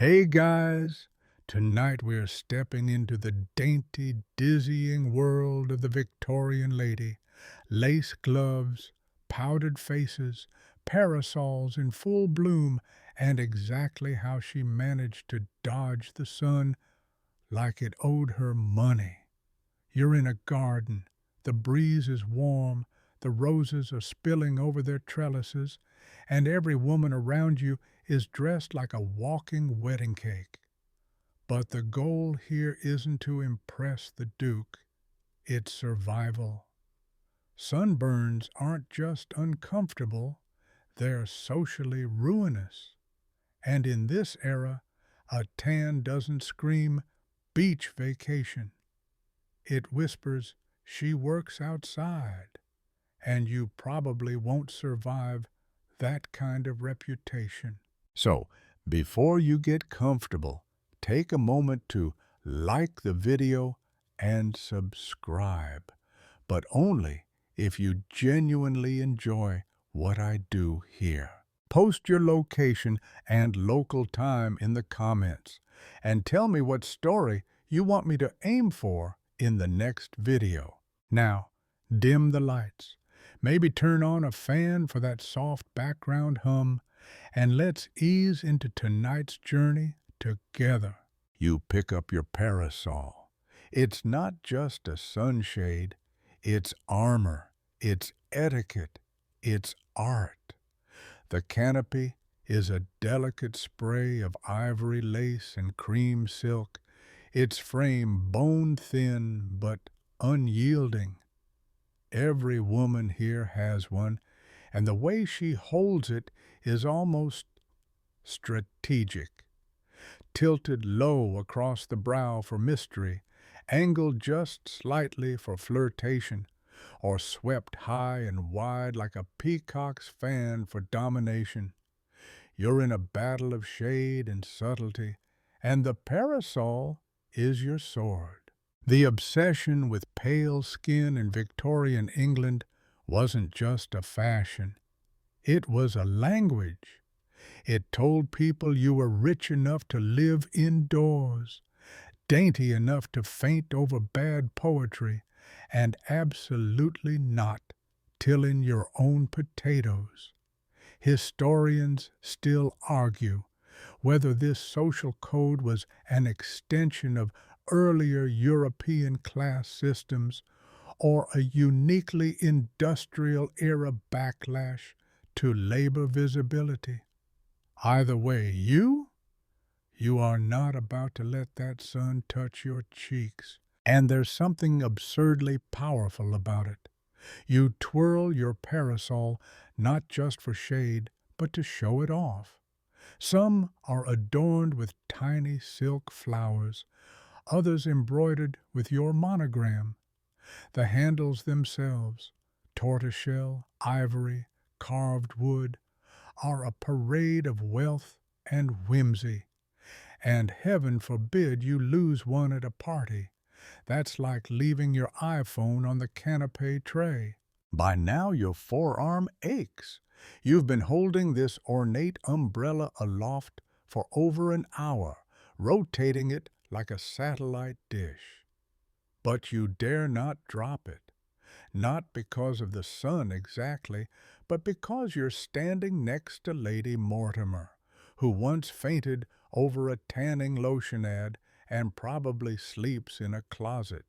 Hey guys, tonight we're stepping into the dainty, dizzying world of the Victorian lady. Lace gloves, powdered faces, parasols in full bloom, and exactly how she managed to dodge the sun like it owed her money. You're in a garden. The breeze is warm, the roses are spilling over their trellises, and every woman around you is dressed like a walking wedding cake. But the goal here isn't to impress the Duke, it's survival. Sunburns aren't just uncomfortable, they're socially ruinous. And in this era, a tan doesn't scream beach vacation. It whispers, she works outside, and you probably won't survive that kind of reputation. So, before you get comfortable, take a moment to like the video and subscribe, but only if you genuinely enjoy what I do here. Post your location and local time in the comments, and tell me what story you want me to aim for in the next video. Now, dim the lights. Maybe turn on a fan for that soft background hum, and let's ease into tonight's journey together. You pick up your parasol. It's not just a sunshade, it's armor, it's etiquette, it's art. The canopy is a delicate spray of ivory lace and cream silk, its frame bone-thin but unyielding. Every woman here has one, and the way she holds it is almost strategic. Tilted low across the brow for mystery, angled just slightly for flirtation, or swept high and wide like a peacock's fan for domination. You're in a battle of shade and subtlety, and the parasol is your sword. The obsession with pale skin in Victorian England wasn't just a fashion. It was a language. It told people you were rich enough to live indoors, dainty enough to faint over bad poetry, and absolutely not tilling your own potatoes. Historians still argue whether this social code was an extension of earlier European class systems or a uniquely industrial-era backlash to labor visibility. Either way, you are not about to let that sun touch your cheeks. And there's something absurdly powerful about it. You twirl your parasol not just for shade, but to show it off. Some are adorned with tiny silk flowers, others embroidered with your monogram. The handles themselves, tortoiseshell, ivory, carved wood, are a parade of wealth and whimsy. And heaven forbid you lose one at a party. That's like leaving your iPhone on the canapé tray. By now your forearm aches. You've been holding this ornate umbrella aloft for over an hour, rotating it like a satellite dish. But you dare not drop it. Not because of the sun exactly, but because you're standing next to Lady Mortimer, who once fainted over a tanning lotion ad and probably sleeps in a closet.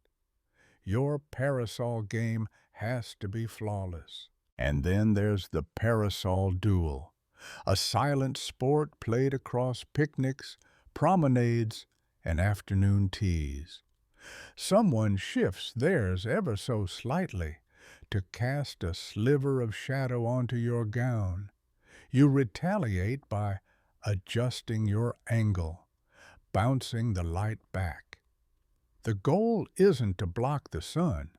Your parasol game has to be flawless. And then there's the parasol duel, a silent sport played across picnics, promenades, and afternoon teas. Someone shifts theirs ever so slightly to cast a sliver of shadow onto your gown. You retaliate by adjusting your angle, bouncing the light back. The goal isn't to block the sun.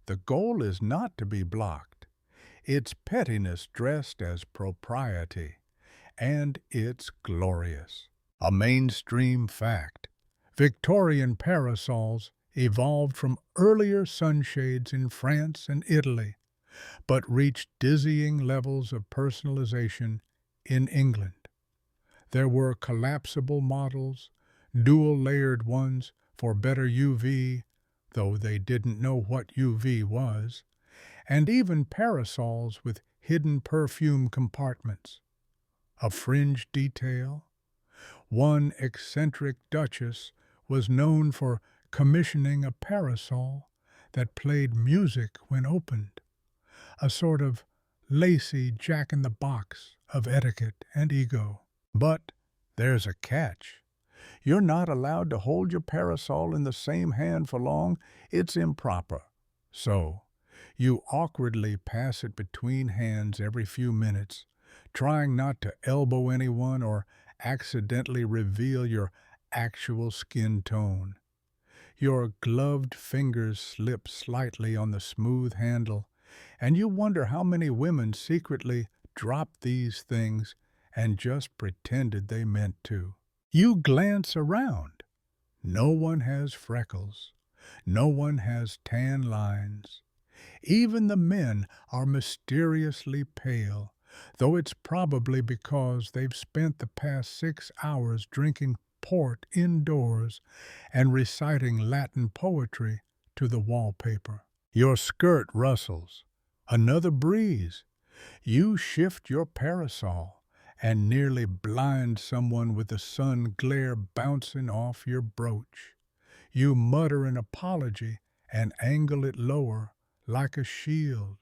The goal is not to be blocked. It's pettiness dressed as propriety, and it's glorious. A mainstream fact. Victorian parasols evolved from earlier sunshades in France and Italy, but reached dizzying levels of personalization in England. There were collapsible models, dual-layered ones for better UV, though they didn't know what UV was, and even parasols with hidden perfume compartments. A fringe detail. One eccentric duchess was known for commissioning a parasol that played music when opened, a sort of lacy jack-in-the-box of etiquette and ego. But there's a catch. You're not allowed to hold your parasol in the same hand for long. It's improper. So, you awkwardly pass it between hands every few minutes, trying not to elbow anyone or accidentally reveal your actual skin tone. Your gloved fingers slip slightly on the smooth handle, and you wonder how many women secretly dropped these things and just pretended they meant to. You glance around. No one has freckles. No one has tan lines. Even the men are mysteriously pale, though it's probably because they've spent the past 6 hours drinking port indoors and reciting Latin poetry to the wallpaper. Your skirt rustles. Another breeze. You shift your parasol and nearly blind someone with the sun glare bouncing off your brooch. You mutter an apology and angle it lower like a shield.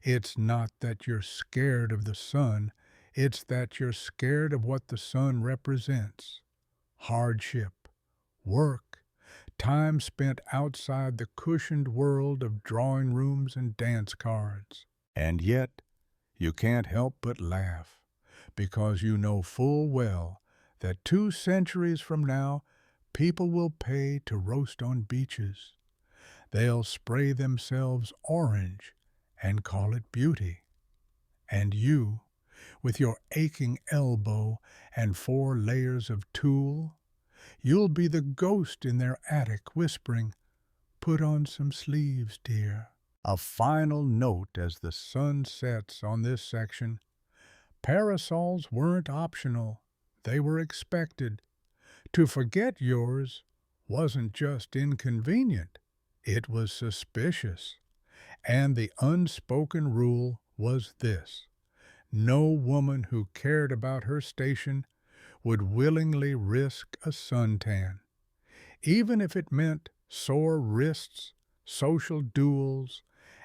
It's not that you're scared of the sun, it's that you're scared of what the sun represents. Hardship, work, time spent outside the cushioned world of drawing rooms and dance cards. And yet, you can't help but laugh, because you know full well that 2 centuries from now, people will pay to roast on beaches. They'll spray themselves orange and call it beauty. And you, with your aching elbow and 4 layers of tulle, you'll be the ghost in their attic whispering, "Put on some sleeves, dear." A final note as the sun sets on this section. Parasols weren't optional. They were expected. To forget yours wasn't just inconvenient. It was suspicious. And the unspoken rule was this: no woman who cared about her station would willingly risk a suntan, even if it meant sore wrists, social duels,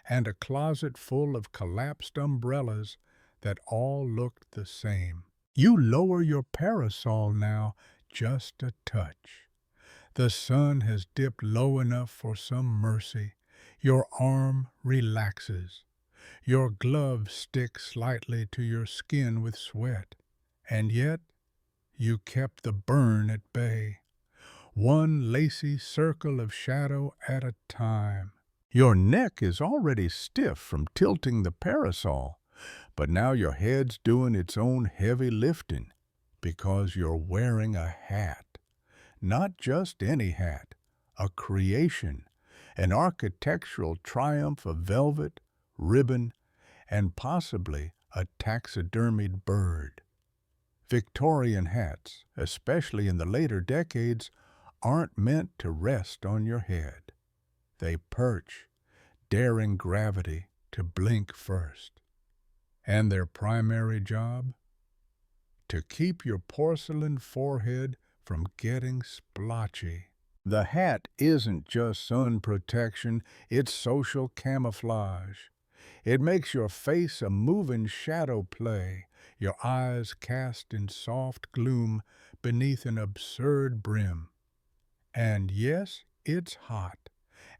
and a closet full of collapsed umbrellas that all looked the same. You lower your parasol now just a touch. The sun has dipped low enough for some mercy. Your arm relaxes. Your glove sticks slightly to your skin with sweat. And yet, you kept the burn at bay. One lacy circle of shadow at a time. Your neck is already stiff from tilting the parasol, but now your head's doing its own heavy lifting because you're wearing a hat. Not just any hat, a creation, an architectural triumph of velvet, ribbon, and possibly a taxidermied bird. Victorian hats, especially in the later decades, aren't meant to rest on your head. They perch, daring gravity to blink first. And their primary job? To keep your porcelain forehead from getting splotchy. The hat isn't just sun protection, it's social camouflage. It makes your face a moving shadow play, your eyes cast in soft gloom beneath an absurd brim. And yes, it's hot.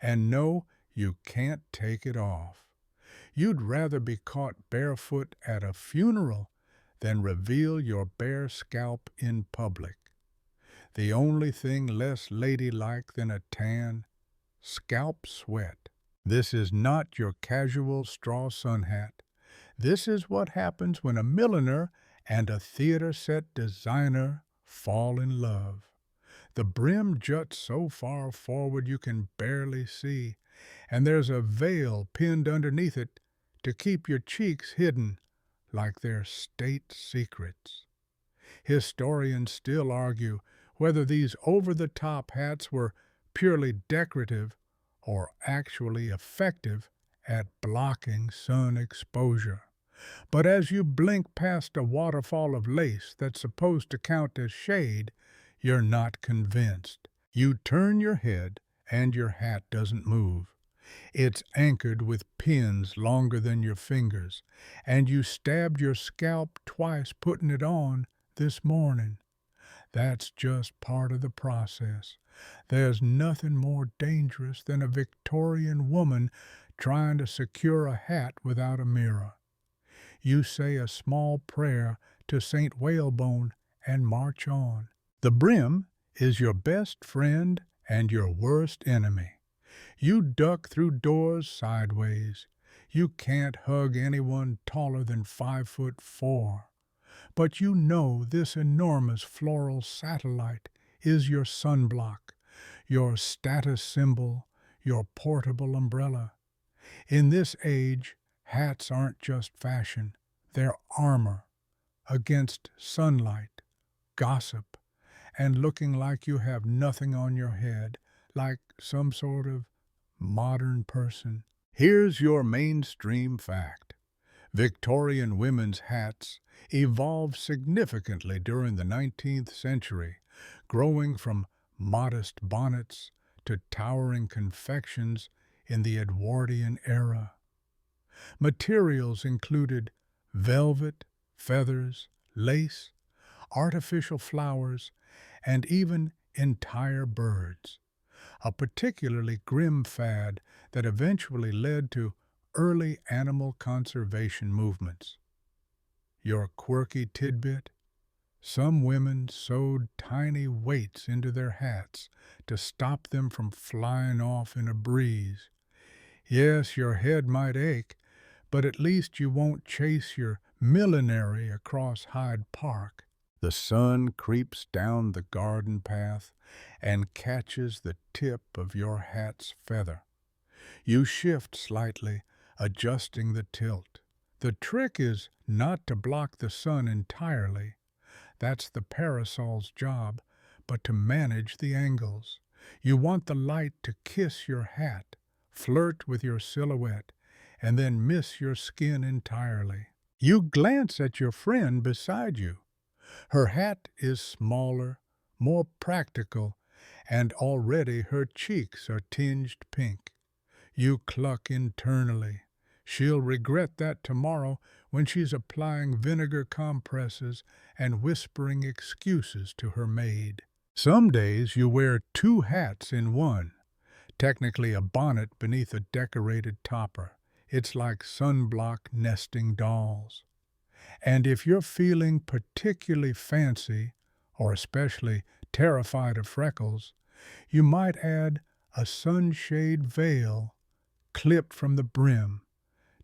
And no, you can't take it off. You'd rather be caught barefoot at a funeral than reveal your bare scalp in public. The only thing less ladylike than a tan, scalp sweat. This is not your casual straw sun hat. This is what happens when a milliner and a theater set designer fall in love. The brim juts so far forward you can barely see, and there's a veil pinned underneath it to keep your cheeks hidden like they're state secrets. Historians still argue whether these over-the-top hats were purely decorative or actually effective at blocking sun exposure. But as you blink past a waterfall of lace that's supposed to count as shade, you're not convinced. You turn your head and your hat doesn't move. It's anchored with pins longer than your fingers, and you stabbed your scalp twice putting it on this morning. That's just part of the process. There's nothing more dangerous than a Victorian woman trying to secure a hat without a mirror. You say a small prayer to St. Whalebone and march on. The brim is your best friend and your worst enemy. You duck through doors sideways. You can't hug anyone taller than 5'4". But you know this enormous floral satellite is your sunblock, your status symbol, your portable umbrella. In this age, hats aren't just fashion, they're armor against sunlight, gossip, and looking like you have nothing on your head, like some sort of modern person. Here's your mainstream fact. Victorian women's hats evolved significantly during the 19th century, growing from modest bonnets to towering confections in the Edwardian era. Materials included velvet, feathers, lace, artificial flowers, and even entire birds, a particularly grim fad that eventually led to early animal conservation movements. Your quirky tidbit? Some women sewed tiny weights into their hats to stop them from flying off in a breeze. Yes, your head might ache, but at least you won't chase your millinery across Hyde Park. The sun creeps down the garden path and catches the tip of your hat's feather. You shift slightly, adjusting the tilt. The trick is not to block the sun entirely. That's the parasol's job, but to manage the angles. You want the light to kiss your hat, flirt with your silhouette, and then miss your skin entirely. You glance at your friend beside you. Her hat is smaller, more practical, and already her cheeks are tinged pink. You cluck internally. She'll regret that tomorrow when she's applying vinegar compresses and whispering excuses to her maid. Some days you wear two hats in one, technically a bonnet beneath a decorated topper. It's like sunblock nesting dolls. And if you're feeling particularly fancy, or especially terrified of freckles, you might add a sunshade veil clipped from the brim,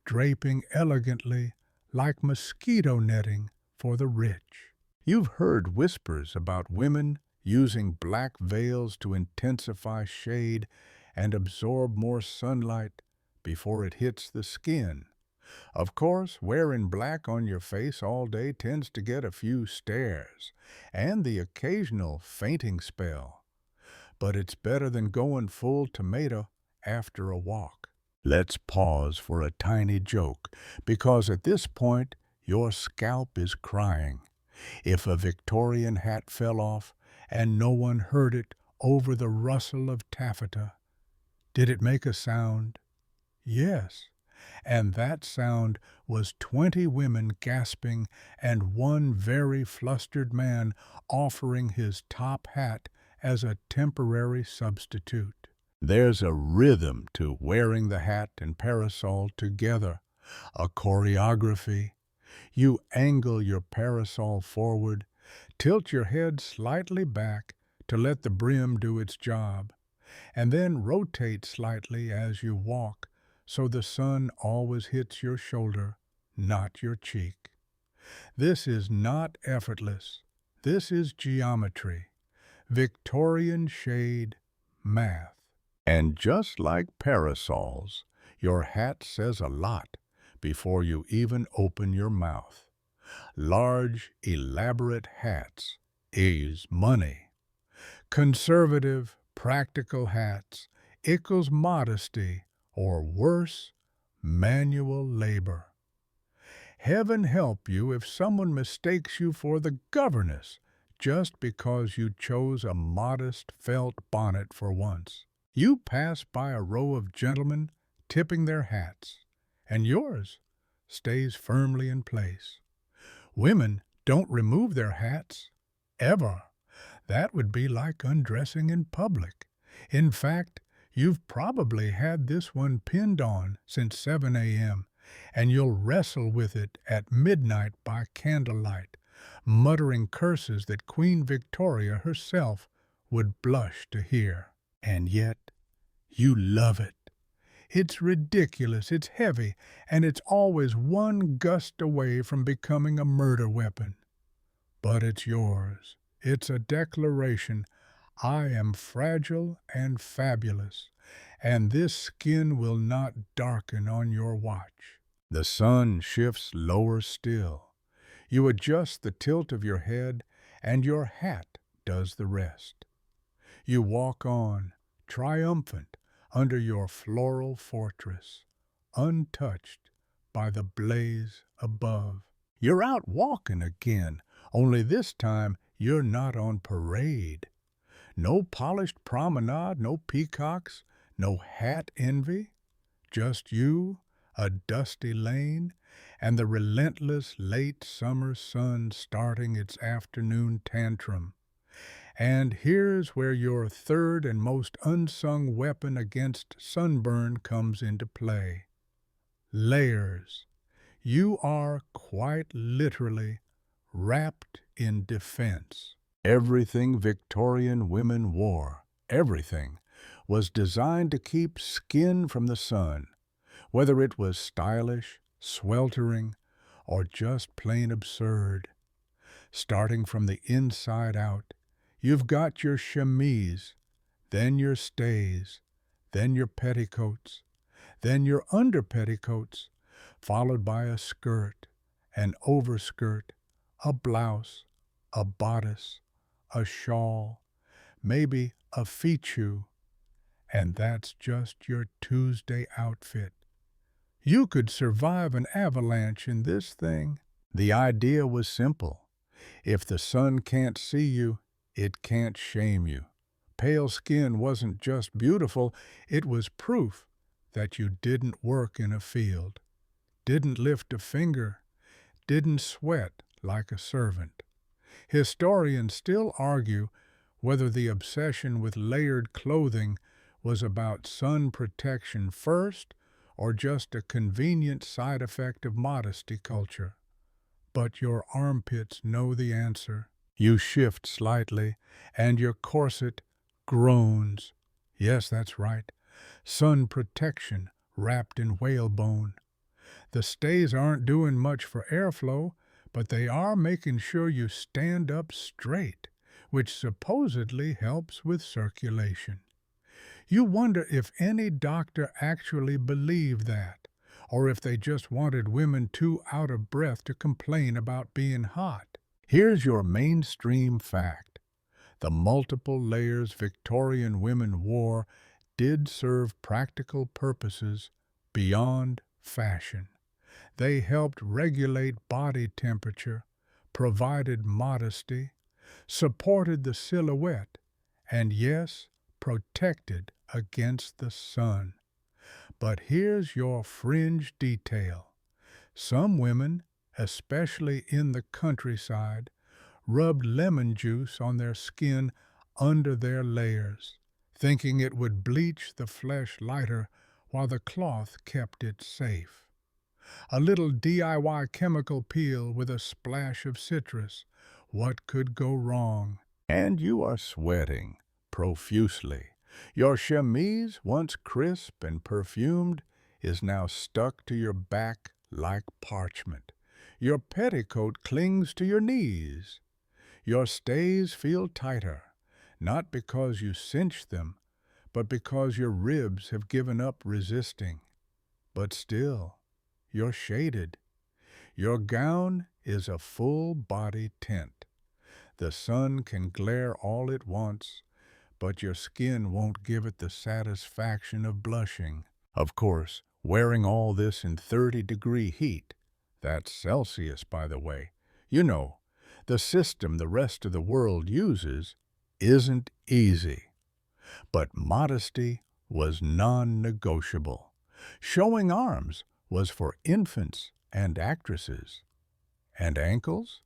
draping elegantly like mosquito netting for the rich. You've heard whispers about women using black veils to intensify shade and absorb more sunlight before it hits the skin. Of course, wearing black on your face all day tends to get a few stares and the occasional fainting spell, but it's better than going full tomato after a walk. Let's pause for a tiny joke, because at this point, your scalp is crying. If a Victorian hat fell off and no one heard it over the rustle of taffeta, did it make a sound? Yes. And that sound was 20 women gasping and one very flustered man offering his top hat as a temporary substitute. There's a rhythm to wearing the hat and parasol together, a choreography. You angle your parasol forward, tilt your head slightly back to let the brim do its job, and then rotate slightly as you walk so the sun always hits your shoulder, not your cheek. This is not effortless. This is geometry, Victorian shade math. And just like parasols, your hat says a lot before you even open your mouth. Large, elaborate hats is money. Conservative, practical hats equals modesty, or worse, manual labor. Heaven help you if someone mistakes you for the governess just because you chose a modest felt bonnet for once. You pass by a row of gentlemen tipping their hats, and yours stays firmly in place. Women don't remove their hats, ever. That would be like undressing in public. In fact, you've probably had this one pinned on since 7 a.m., and you'll wrestle with it at midnight by candlelight, muttering curses that Queen Victoria herself would blush to hear. And yet, you love it. It's ridiculous, it's heavy, and it's always one gust away from becoming a murder weapon. But it's yours. It's a declaration. I am fragile and fabulous, and this skin will not darken on your watch. The sun shifts lower still. You adjust the tilt of your head, and your hat does the rest. You walk on, triumphant, under your floral fortress, untouched by the blaze above. You're out walking again, only this time you're not on parade. No polished promenade, no peacocks, no hat envy. Just you, a dusty lane, and the relentless late summer sun starting its afternoon tantrum. And here's where your third and most unsung weapon against sunburn comes into play. Layers. You are quite literally wrapped in defense. Everything Victorian women wore, everything, was designed to keep skin from the sun, whether it was stylish, sweltering, or just plain absurd. Starting from the inside out, you've got your chemise, then your stays, then your petticoats, then your underpetticoats, followed by a skirt, an overskirt, a blouse, a bodice, a shawl, maybe a fichu, and that's just your Tuesday outfit. You could survive an avalanche in this thing. The idea was simple. If the sun can't see you, it can't shame you. Pale skin wasn't just beautiful, it was proof that you didn't work in a field, didn't lift a finger, didn't sweat like a servant. Historians still argue whether the obsession with layered clothing was about sun protection first or just a convenient side effect of modesty culture. But your armpits know the answer. You shift slightly, and your corset groans. Yes, that's right. Sun protection wrapped in whalebone. The stays aren't doing much for airflow, but they are making sure you stand up straight, which supposedly helps with circulation. You wonder if any doctor actually believed that, or if they just wanted women too out of breath to complain about being hot. Here's your mainstream fact. The multiple layers Victorian women wore did serve practical purposes beyond fashion. They helped regulate body temperature, provided modesty, supported the silhouette, and yes, protected against the sun. But here's your fringe detail. Some women, especially in the countryside, rubbed lemon juice on their skin under their layers, thinking it would bleach the flesh lighter while the cloth kept it safe. A little DIY chemical peel with a splash of citrus. What could go wrong? And you are sweating profusely. Your chemise, once crisp and perfumed, is now stuck to your back like parchment. Your petticoat clings to your knees. Your stays feel tighter, not because you cinch them, but because your ribs have given up resisting. But still, you're shaded. Your gown is a full-body tint. The sun can glare all it wants, but your skin won't give it the satisfaction of blushing. Of course, wearing all this in 30-degree heat, that's Celsius, by the way, you know, the system the rest of the world uses, isn't easy. But modesty was non-negotiable. Showing arms was for infants and actresses. And ankles?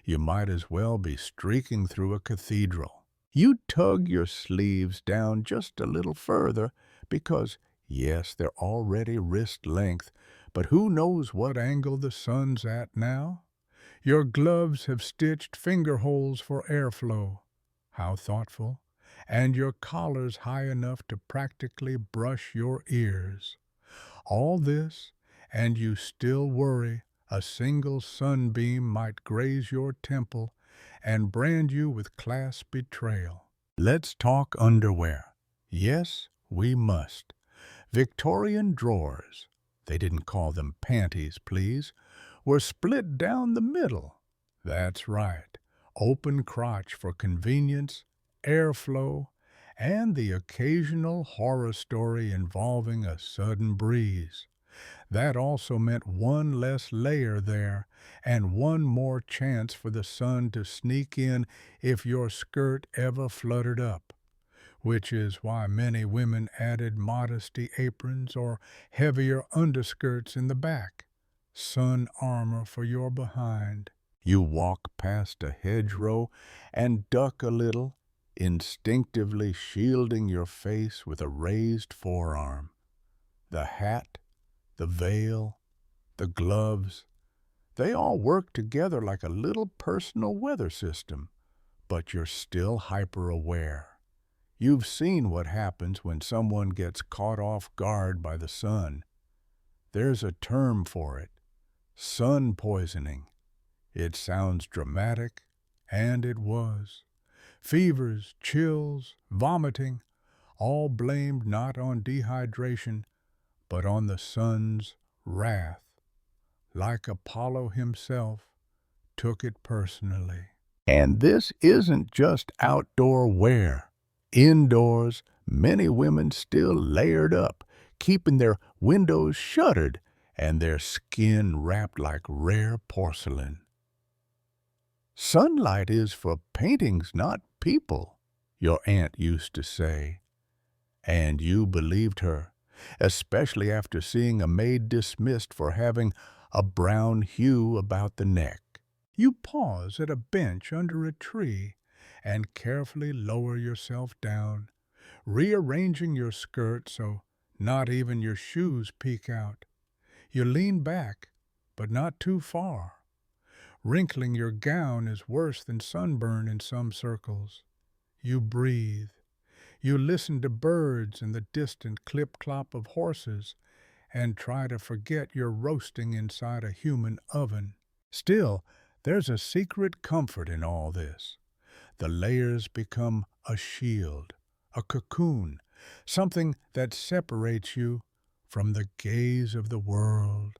You might as well be streaking through a cathedral. You tug your sleeves down just a little further because, yes, they're already wrist length, but who knows what angle the sun's at now? Your gloves have stitched finger holes for airflow. How thoughtful. And your collar's high enough to practically brush your ears. All this, and you still worry a single sunbeam might graze your temple and brand you with class betrayal. Let's talk underwear. Yes, we must. Victorian drawers, they didn't call them panties, please, were split down the middle. That's right, open crotch for convenience, airflow, and the occasional horror story involving a sudden breeze. That also meant one less layer there and one more chance for the sun to sneak in if your skirt ever fluttered up, which is why many women added modesty aprons or heavier underskirts in the back. Sun armor for your behind. You walk past a hedgerow and duck a little, instinctively shielding your face with a raised forearm. The hat, the veil, the gloves, they all work together like a little personal weather system, but you're still hyper-aware. You've seen what happens when someone gets caught off guard by the sun. There's a term for it, sun poisoning. It sounds dramatic, and it was. Fevers, chills, vomiting, all blamed not on dehydration, but on the sun's wrath. Like Apollo himself, took it personally. And this isn't just outdoor wear. Indoors, many women still layered up, keeping their windows shuttered and their skin wrapped like rare porcelain. Sunlight is for paintings, not people, your aunt used to say. And you believed her, especially after seeing a maid dismissed for having a brown hue about the neck. You pause at a bench under a tree and carefully lower yourself down, rearranging your skirt so not even your shoes peek out. You lean back, but not too far. Wrinkling your gown is worse than sunburn in some circles. You breathe. You listen to birds and the distant clip-clop of horses and try to forget you're roasting inside a human oven. Still, there's a secret comfort in all this. The layers become a shield, a cocoon, something that separates you from the gaze of the world.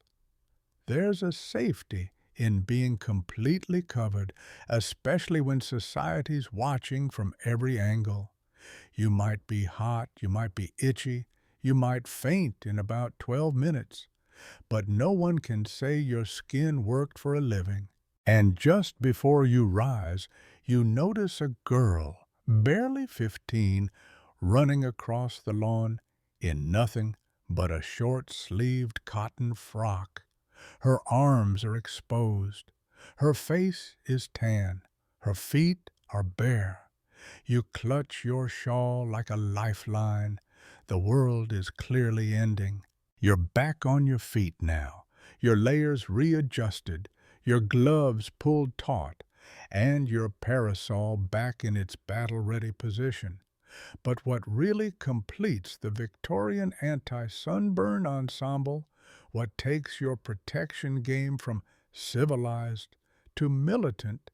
There's a safety in being completely covered, especially when society's watching from every angle. You might be hot, you might be itchy, you might faint in about 12 minutes, but no one can say your skin worked for a living. And just before you rise, you notice a girl, barely 15, running across the lawn in nothing but a short-sleeved cotton frock. Her arms are exposed. Her face is tan. Her feet are bare. You clutch your shawl like a lifeline. The world is clearly ending. You're back on your feet now, your layers readjusted, your gloves pulled taut, and your parasol back in its battle-ready position. But what really completes the Victorian anti-sunburn ensemble, what takes your protection game from civilized to militant,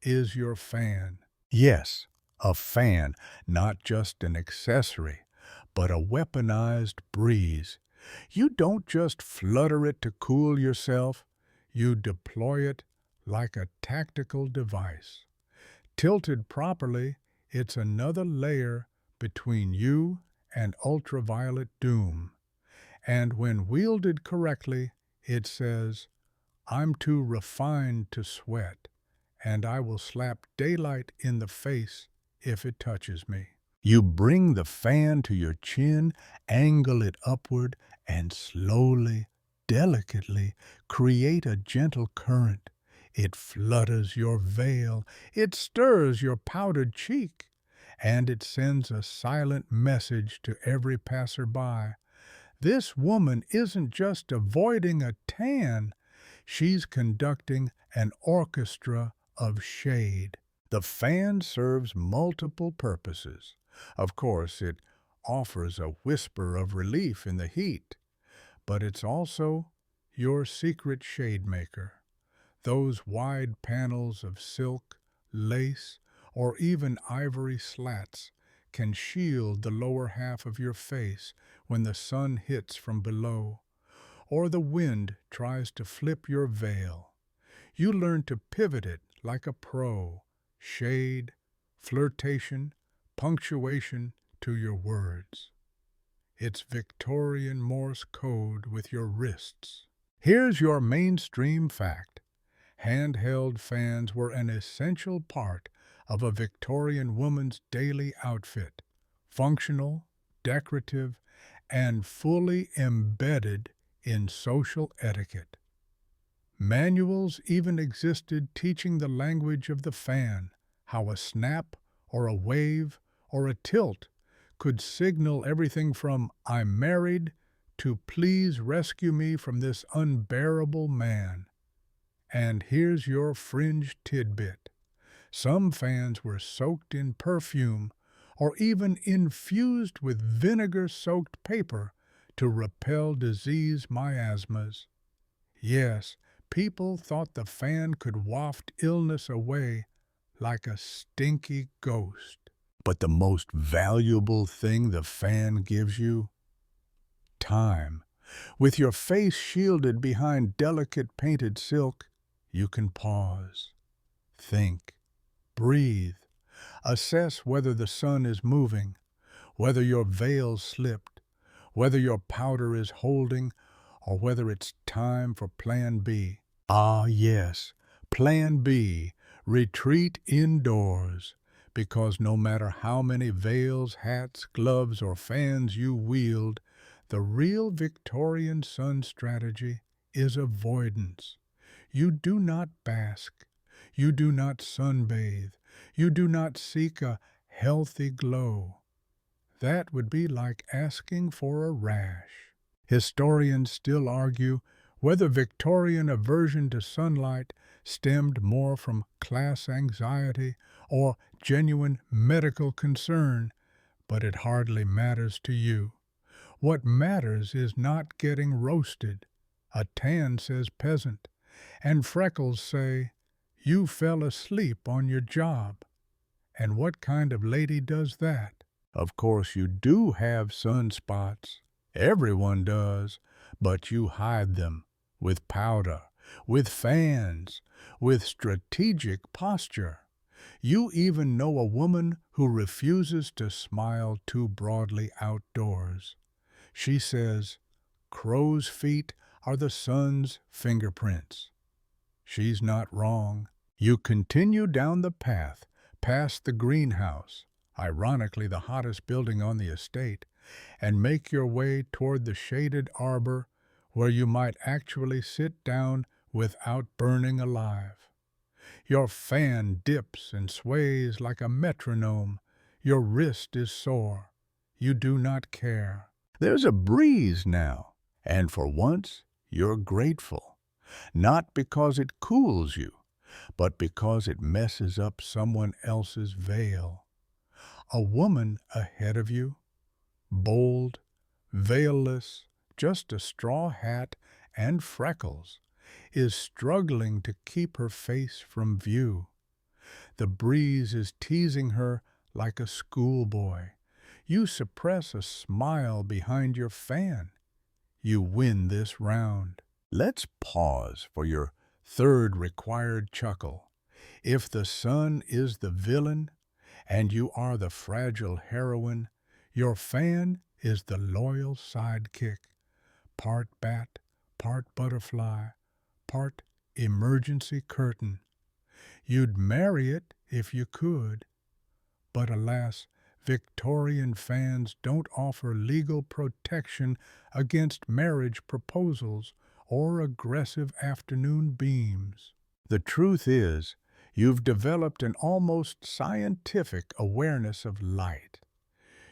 is your fan. Yes, a fan, not just an accessory, but a weaponized breeze. You don't just flutter it to cool yourself, you deploy it like a tactical device. Tilted properly, it's another layer between you and ultraviolet doom. And when wielded correctly, it says, I'm too refined to sweat, and I will slap daylight in the face if it touches me. You bring the fan to your chin, angle it upward, and slowly, delicately create a gentle current. It flutters your veil, it stirs your powdered cheek, and it sends a silent message to every passerby. This woman isn't just avoiding a tan, she's conducting an orchestra of shade. The fan serves multiple purposes. Of course, it offers a whisper of relief in the heat, but it's also your secret shade maker. Those wide panels of silk, lace, or even ivory slats can shield the lower half of your face when the sun hits from below, or the wind tries to flip your veil. You learn to pivot it like a pro, shade, flirtation, punctuation to your words. It's Victorian Morse code with your wrists. Here's your mainstream fact. Handheld fans were an essential part of a Victorian woman's daily outfit, functional, decorative, and fully embedded in social etiquette. Manuals even existed teaching the language of the fan, how a snap or a wave or a tilt could signal everything from "I'm married" to "please rescue me from this unbearable man." And here's your fringe tidbit. Some fans were soaked in perfume or even infused with vinegar-soaked paper to repel disease miasmas. Yes, people thought the fan could waft illness away like a stinky ghost. But the most valuable thing the fan gives you? Time. With your face shielded behind delicate painted silk, you can pause, think, breathe, assess whether the sun is moving, whether your veil slipped, whether your powder is holding, or whether it's time for Plan B. Ah, yes, Plan B, retreat indoors, because no matter how many veils, hats, gloves, or fans you wield, the real Victorian sun strategy is avoidance. You do not bask, you do not sunbathe, you do not seek a healthy glow. That would be like asking for a rash. Historians still argue whether Victorian aversion to sunlight stemmed more from class anxiety or genuine medical concern, but it hardly matters to you. What matters is not getting roasted. A tan says peasant, and freckles say, you fell asleep on your job. And what kind of lady does that? Of course you do have sunspots. Everyone does, but you hide them with powder, with fans, with strategic posture. You even know a woman who refuses to smile too broadly outdoors. She says, crow's feet are the sun's fingerprints. She's not wrong. You continue down the path, past the greenhouse, ironically the hottest building on the estate, and make your way toward the shaded arbor where you might actually sit down without burning alive. Your fan dips and sways like a metronome. Your wrist is sore. You do not care. There's a breeze now, and for once you're grateful. Not because it cools you, but because it messes up someone else's veil. A woman ahead of you, bold, veilless, just a straw hat and freckles, is struggling to keep her face from view. The breeze is teasing her like a schoolboy. You suppress a smile behind your fan. You win this round. Let's pause for your Third required chuckle. If the sun is the villain and you are the fragile heroine, your fan is the loyal sidekick, part bat, part butterfly, part emergency curtain. You'd marry it if you could, but alas, Victorian fans don't offer legal protection against marriage proposals or aggressive afternoon beams. The truth is, you've developed an almost scientific awareness of light.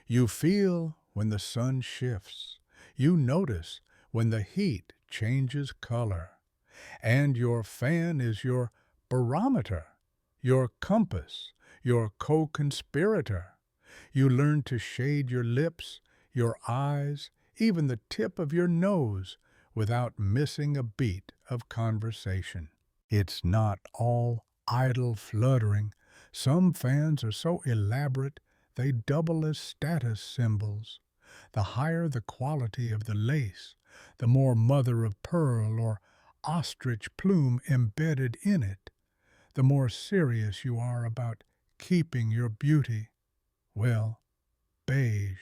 You feel when the sun shifts. You notice when the heat changes color. And your fan is your barometer, your compass, your co-conspirator. You learn to shade your lips, your eyes, even the tip of your nose without missing a beat of conversation. It's not all idle fluttering. Some fans are so elaborate they double as status symbols. The higher the quality of the lace, the more mother of pearl or ostrich plume embedded in it, the more serious you are about keeping your beauty. Well, beige,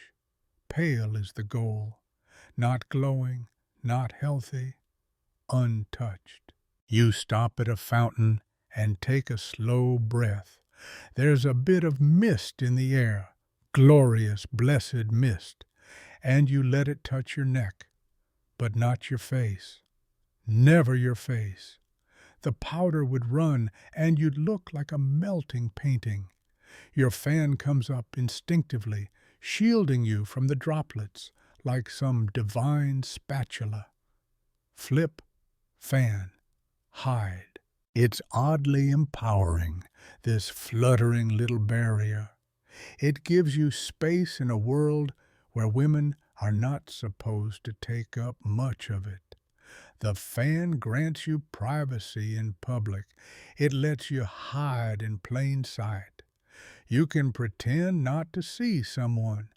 pale is the goal. Not glowing, not healthy, untouched. You stop at a fountain and take a slow breath. There's a bit of mist in the air, glorious, blessed mist, and you let it touch your neck, but not your face. Never your face. The powder would run, and you'd look like a melting painting. Your fan comes up instinctively, shielding you from the droplets like some divine spatula. Flip, fan, hide. It's oddly empowering, this fluttering little barrier. It gives you space in a world where women are not supposed to take up much of it. The fan grants you privacy in public. It lets you hide in plain sight. You can pretend not to see someone.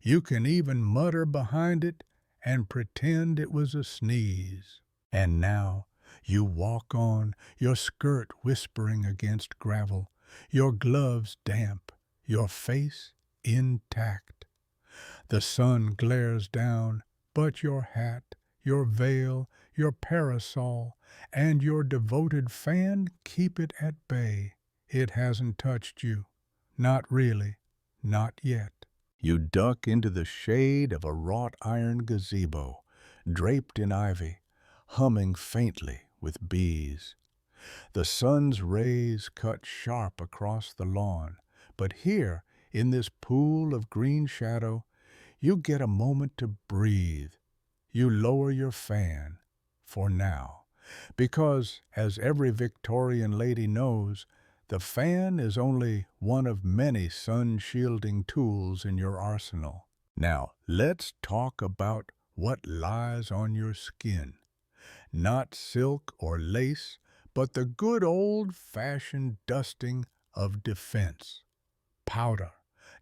You can even mutter behind it and pretend it was a sneeze. And now you walk on, your skirt whispering against gravel, your gloves damp, your face intact. The sun glares down, but your hat, your veil, your parasol, and your devoted fan keep it at bay. It hasn't touched you. Not really. Not yet. You duck into the shade of a wrought iron gazebo, draped in ivy, humming faintly with bees. The sun's rays cut sharp across the lawn, but here, in this pool of green shadow, you get a moment to breathe. You lower your fan, for now, because, as every Victorian lady knows, the fan is only one of many sun-shielding tools in your arsenal. Now, let's talk about what lies on your skin. Not silk or lace, but the good old-fashioned dusting of defense. Powder,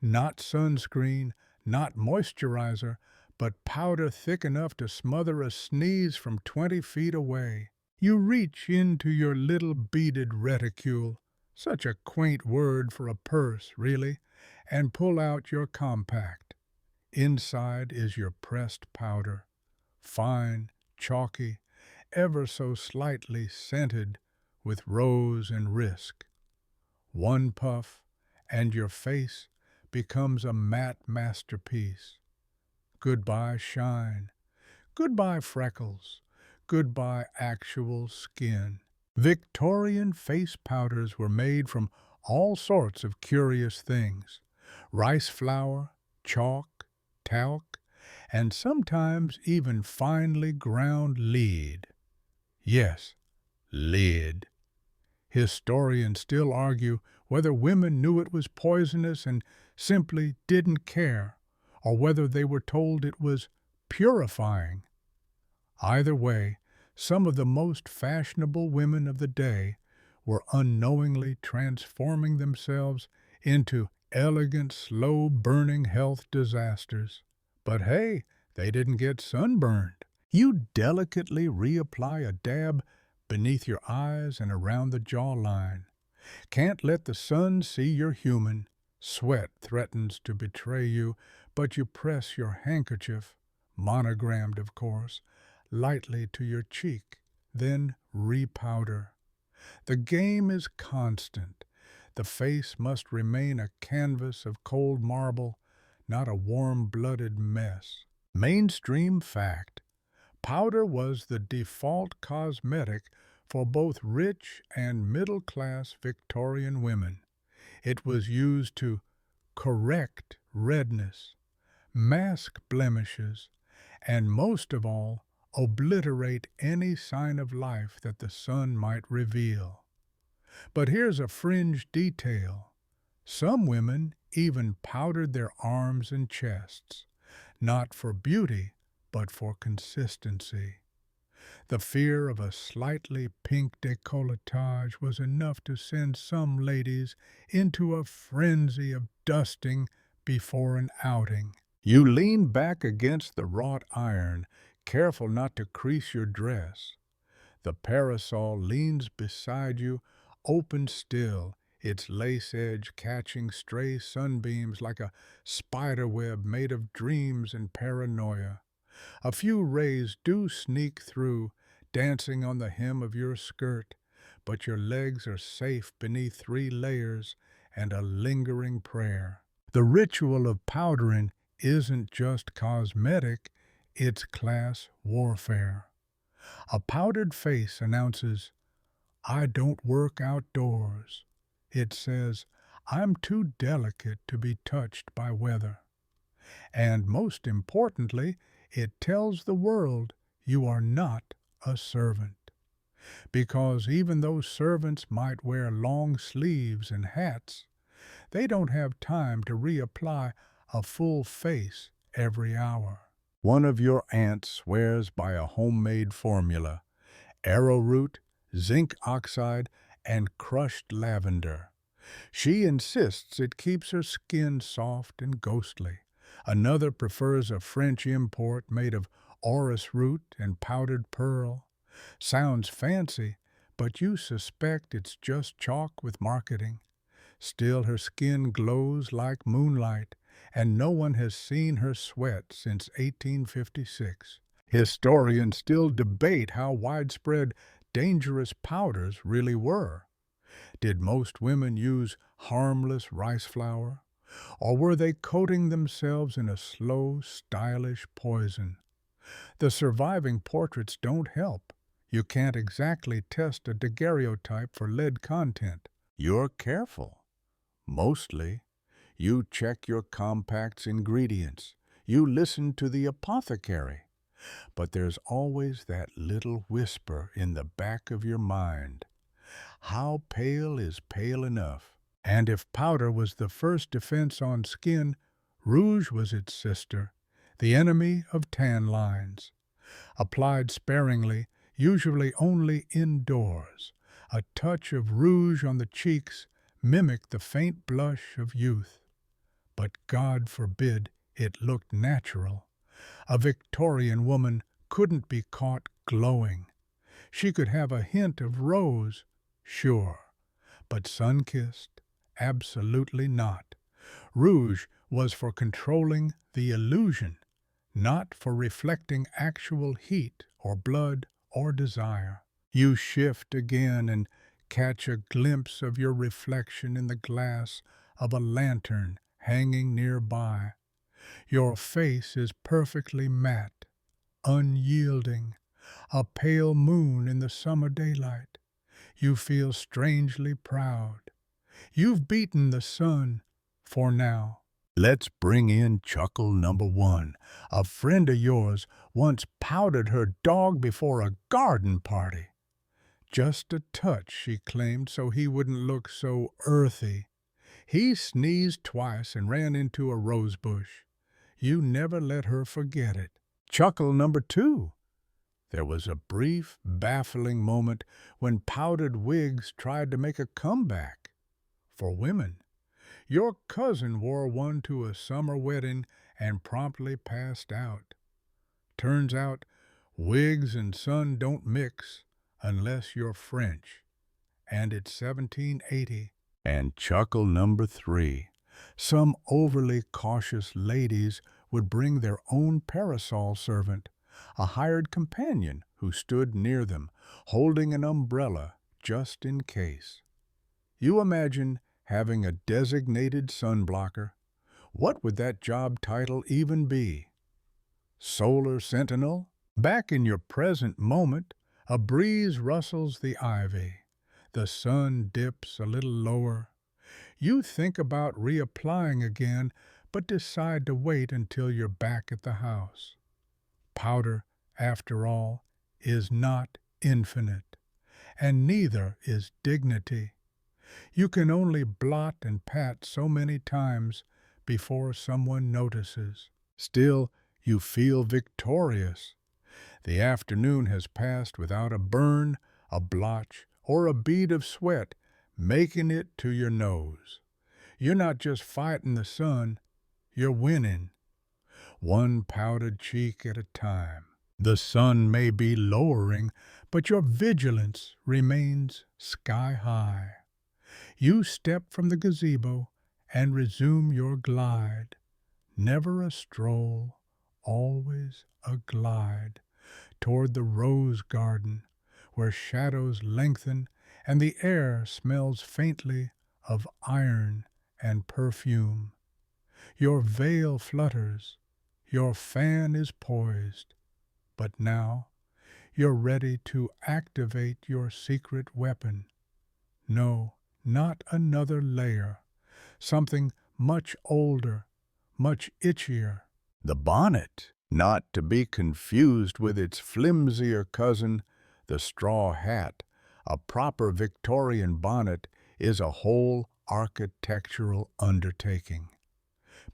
not sunscreen, not moisturizer, but powder thick enough to smother a sneeze from 20 feet away. You reach into your little beaded reticule, such a quaint word for a purse, really, and pull out your compact. Inside is your pressed powder, fine, chalky, ever so slightly scented with rose and risk. One puff, and your face becomes a matte masterpiece. Goodbye shine, goodbye freckles, goodbye actual skin. Victorian face powders were made from all sorts of curious things: rice flour, chalk, talc, and sometimes even finely ground lead. Yes, lead. Historians still argue whether women knew it was poisonous and simply didn't care, or whether they were told it was purifying. Either way, some of the most fashionable women of the day were unknowingly transforming themselves into elegant, slow-burning health disasters. But hey, they didn't get sunburned. You delicately reapply a dab beneath your eyes and around the jawline. Can't let the sun see you're human. Sweat threatens to betray you, but you press your handkerchief, monogrammed of course, lightly to your cheek, then repowder. The game is constant. The face must remain a canvas of cold marble, not a warm-blooded mess. Mainstream fact. Powder was the default cosmetic for both rich and middle-class Victorian women. It was used to correct redness, mask blemishes, and most of all, obliterate any sign of life that the sun might reveal. But here's a fringe detail. Some women even powdered their arms and chests, not for beauty, but for consistency. The fear of a slightly pink décolletage was enough to send some ladies into a frenzy of dusting before an outing. You lean back against the wrought iron, careful not to crease your dress. The parasol leans beside you, open still, its lace edge catching stray sunbeams like a spiderweb made of dreams and paranoia. A few rays do sneak through, dancing on the hem of your skirt, but your legs are safe beneath 3 layers and a lingering prayer. The ritual of powdering isn't just cosmetic, it's class warfare. A powdered face announces, "I don't work outdoors." It says, "I'm too delicate to be touched by weather." And most importantly, it tells the world you are not a servant. Because even though servants might wear long sleeves and hats, they don't have time to reapply a full face every hour. One of your aunts swears by a homemade formula: arrowroot, zinc oxide, and crushed lavender. She insists it keeps her skin soft and ghostly. Another prefers a French import made of orris root and powdered pearl. Sounds fancy, but you suspect it's just chalk with marketing. Still, her skin glows like moonlight, and no one has seen her sweat since 1856. Historians still debate how widespread dangerous powders really were. Did most women use harmless rice flour? Or were they coating themselves in a slow, stylish poison? The surviving portraits don't help. You can't exactly test a daguerreotype for lead content. You're careful. Mostly. You check your compact's ingredients. You listen to the apothecary. But there's always that little whisper in the back of your mind. How pale is pale enough? And if powder was the first defense on skin, rouge was its sister, the enemy of tan lines. Applied sparingly, usually only indoors, a touch of rouge on the cheeks mimicked the faint blush of youth. But God forbid it looked natural. A Victorian woman couldn't be caught glowing. She could have a hint of rose, sure, but sun-kissed, absolutely not. Rouge was for controlling the illusion, not for reflecting actual heat or blood or desire. You shift again and catch a glimpse of your reflection in the glass of a lantern hanging nearby. Your face is perfectly matte, unyielding, a pale moon in the summer daylight. You feel strangely proud. You've beaten the sun for now. Let's bring in chuckle number 1. A friend of yours once powdered her dog before a garden party. Just a touch, she claimed, so he wouldn't look so earthy. He sneezed twice and ran into a rose bush. You never let her forget it. Chuckle number 2. There was a brief, baffling moment when powdered wigs tried to make a comeback. For women. Your cousin wore one to a summer wedding and promptly passed out. Turns out, wigs and sun don't mix. unless you're French, and it's 1780. And chuckle number 3. Some overly cautious ladies would bring their own parasol servant, a hired companion who stood near them, holding an umbrella just in case. You imagine having a designated sunblocker. What would that job title even be? Solar Sentinel? Back in your present moment, a breeze rustles the ivy. The sun dips a little lower. You think about reapplying again, but decide to wait until you're back at the house. Powder, after all, is not infinite, and neither is dignity. You can only blot and pat so many times before someone notices. Still, you feel victorious. The afternoon has passed without a burn, a blotch, or a bead of sweat making it to your nose. You're not just fighting the sun, you're winning, one powdered cheek at a time. The sun may be lowering, but your vigilance remains sky high. You step from the gazebo and resume your glide. Never a stroll, always a glide, toward the rose garden, where shadows lengthen and the air smells faintly of iron and perfume. Your veil flutters, your fan is poised, but now you're ready to activate your secret weapon. No, not another layer, something much older, much itchier. The bonnet, not to be confused with its flimsier cousin, the straw hat. A proper Victorian bonnet is a whole architectural undertaking.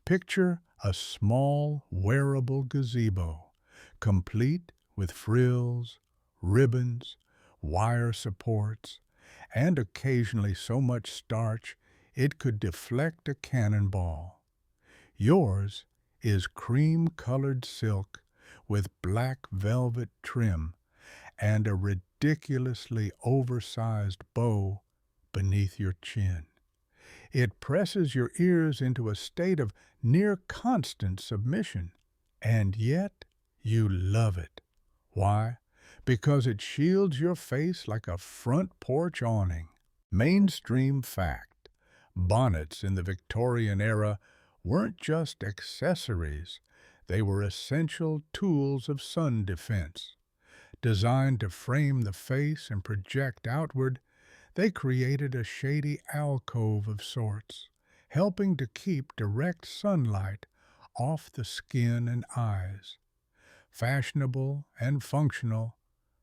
Picture a small, wearable gazebo, complete with frills, ribbons, wire supports, and occasionally so much starch it could deflect a cannonball. Yours is cream-colored silk with black velvet trim and a ridiculously oversized bow beneath your chin. It presses your ears into a state of near constant submission, and yet you love it. Why? Because it shields your face like a front porch awning. Mainstream fact: bonnets in the Victorian era weren't just accessories, they were essential tools of sun defense. Designed to frame the face and project outward, they created a shady alcove of sorts, helping to keep direct sunlight off the skin and eyes. Fashionable and functional,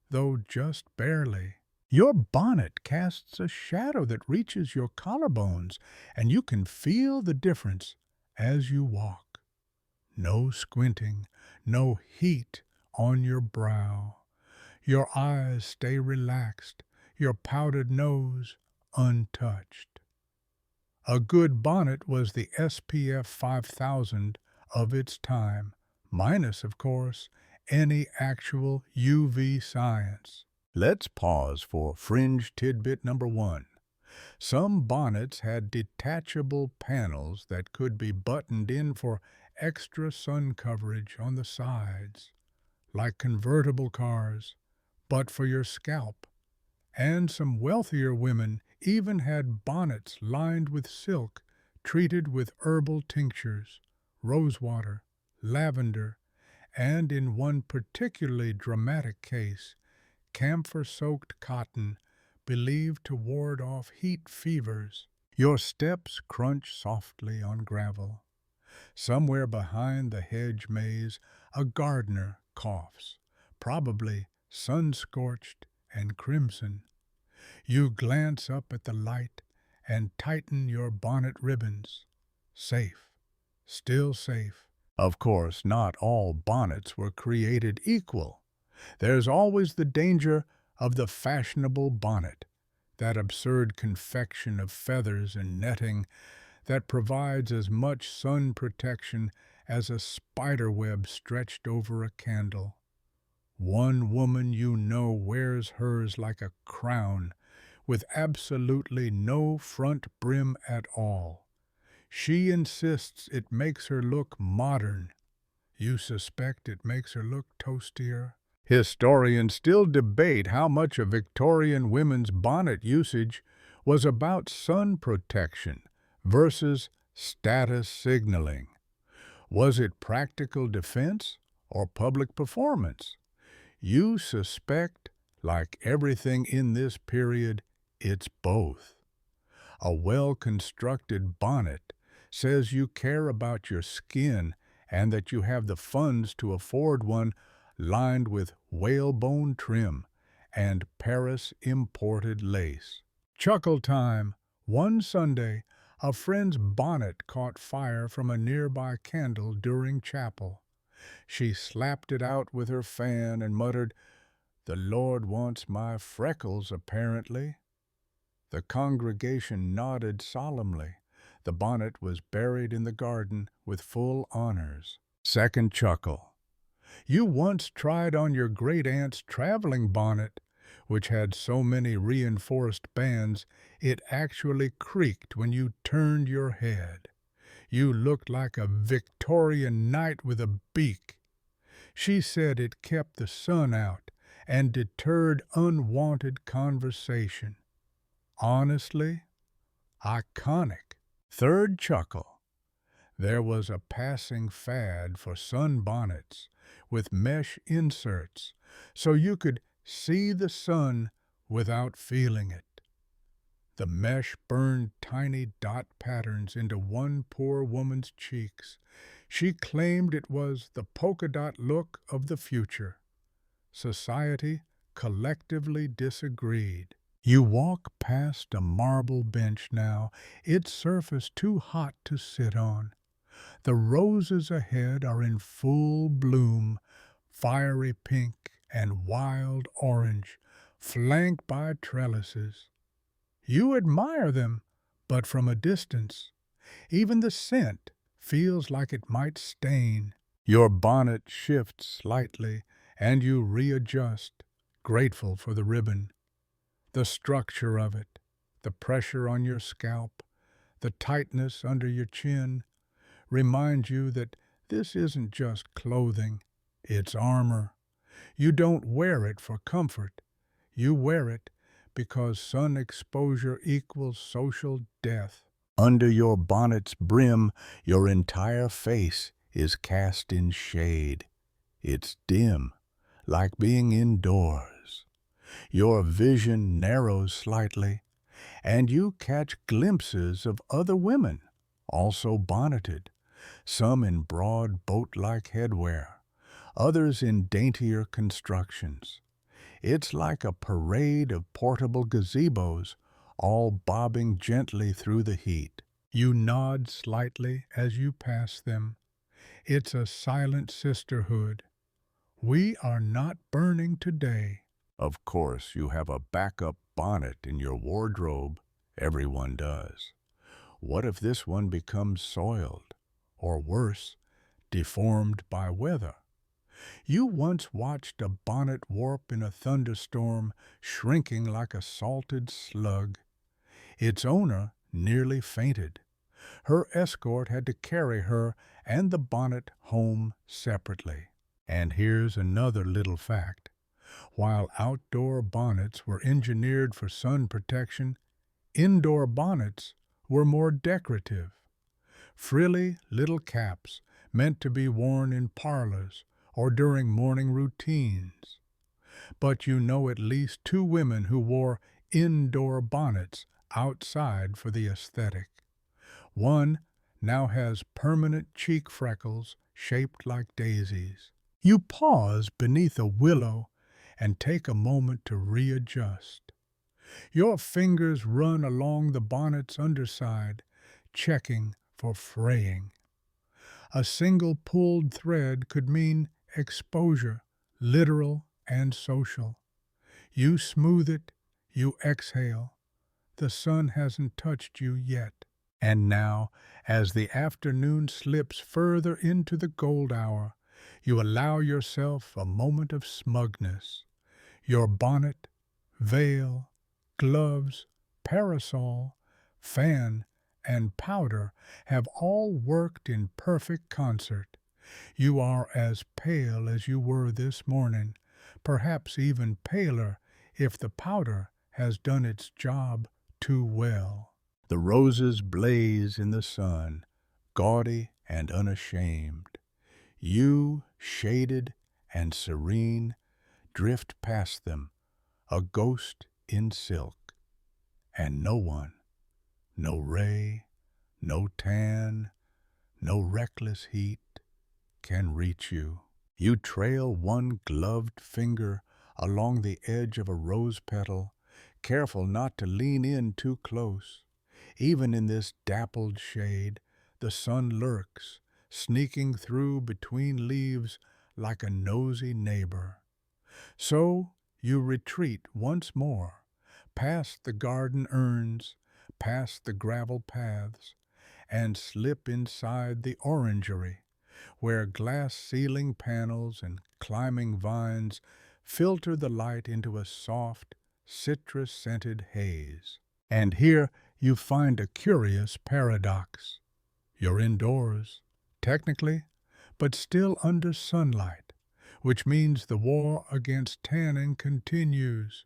though just barely. Your bonnet casts a shadow that reaches your collarbones, and you can feel the difference as you walk. No squinting, no heat on your brow. Your eyes stay relaxed, your powdered nose untouched. A good bonnet was the SPF 5000 of its time, minus, of course, any actual UV science. Let's pause for fringe tidbit number 1. Some bonnets had detachable panels that could be buttoned in for extra sun coverage on the sides, like convertible cars, but for your scalp. And some wealthier women even had bonnets lined with silk, treated with herbal tinctures, rosewater, lavender, and in one particularly dramatic case, camphor-soaked cotton, believed to ward off heat fevers. Your steps crunch softly on gravel. Somewhere behind the hedge maze, a gardener coughs, probably sun-scorched and crimson. You glance up at the light and tighten your bonnet ribbons. Safe, still safe. Of course, not all bonnets were created equal. There's always the danger of the fashionable bonnet, that absurd confection of feathers and netting that provides as much sun protection as a spider web stretched over a candle. One woman you know wears hers like a crown, with absolutely no front brim at all. She insists it makes her look modern. You suspect it makes her look toastier. Historians still debate how much of Victorian women's bonnet usage was about sun protection versus status signaling. Was it practical defense or public performance? You suspect, like everything in this period, it's both. A well-constructed bonnet says you care about your skin and that you have the funds to afford one lined with whalebone trim and Paris-imported lace. Chuckle time. One Sunday, a friend's bonnet caught fire from a nearby candle during chapel. She slapped it out with her fan and muttered, "The Lord wants my freckles, apparently." The congregation nodded solemnly. The bonnet was buried in the garden with full honors. Second chuckle. You once tried on your great-aunt's traveling bonnet, which had so many reinforced bands it actually creaked when you turned your head. You looked like a Victorian knight with a beak. She said it kept the sun out and deterred unwanted conversation. Honestly, iconic. Third chuckle. There was a passing fad for sunbonnets with mesh inserts so you could see the sun without feeling it. The mesh burned tiny dot patterns into one poor woman's cheeks. She claimed it was the polka dot look of the future. Society collectively disagreed. You walk past a marble bench now, its surface too hot to sit on. The roses ahead are in full bloom, fiery pink and wild orange, flanked by trellises. You admire them, but from a distance. Even the scent feels like it might stain. Your bonnet shifts slightly, and you readjust, grateful for the ribbon. The structure of it, the pressure on your scalp, the tightness under your chin, remind you that this isn't just clothing, it's armor. You don't wear it for comfort. You wear it because sun exposure equals social death. Under your bonnet's brim, your entire face is cast in shade. It's dim, like being indoors. Your vision narrows slightly, and you catch glimpses of other women, also bonneted, some in broad boat-like headwear, others in daintier constructions. It's like a parade of portable gazebos, all bobbing gently through the heat. You nod slightly as you pass them. It's a silent sisterhood. We are not burning today. Of course, you have a backup bonnet in your wardrobe. Everyone does. What if this one becomes soiled, or worse, deformed by weather? You once watched a bonnet warp in a thunderstorm, shrinking like a salted slug. Its owner nearly fainted. Her escort had to carry her and the bonnet home separately. And here's another little fact. While outdoor bonnets were engineered for sun protection, indoor bonnets were more decorative. Frilly little caps meant to be worn in parlors or during morning routines. But you know at least two women who wore indoor bonnets outside for the aesthetic. One now has permanent cheek freckles shaped like daisies. You pause beneath a willow and take a moment to readjust. Your fingers run along the bonnet's underside, checking for fraying. A single pulled thread could mean exposure, literal and social. You smooth it, you exhale. The sun hasn't touched you yet. And now, as the afternoon slips further into the gold hour, You allow yourself a moment of smugness. Your bonnet, veil, gloves, parasol, fan, and powder have all worked in perfect concert. You are as pale as you were this morning, perhaps even paler if the powder has done its job too well. The roses blaze in the sun, gaudy and unashamed. You, shaded and serene, drift past them, a ghost in silk. And no one, no ray, no tan, no reckless heat, can reach you. You trail one gloved finger along the edge of a rose petal, careful not to lean in too close. Even in this dappled shade, the sun lurks, sneaking through between leaves like a nosy neighbor. So you retreat once more, past the garden urns, past the gravel paths, and slip inside the orangery, where glass ceiling panels and climbing vines filter the light into a soft, citrus-scented haze. And here you find a curious paradox. You're indoors, technically, but still under sunlight, which means the war against tanning continues.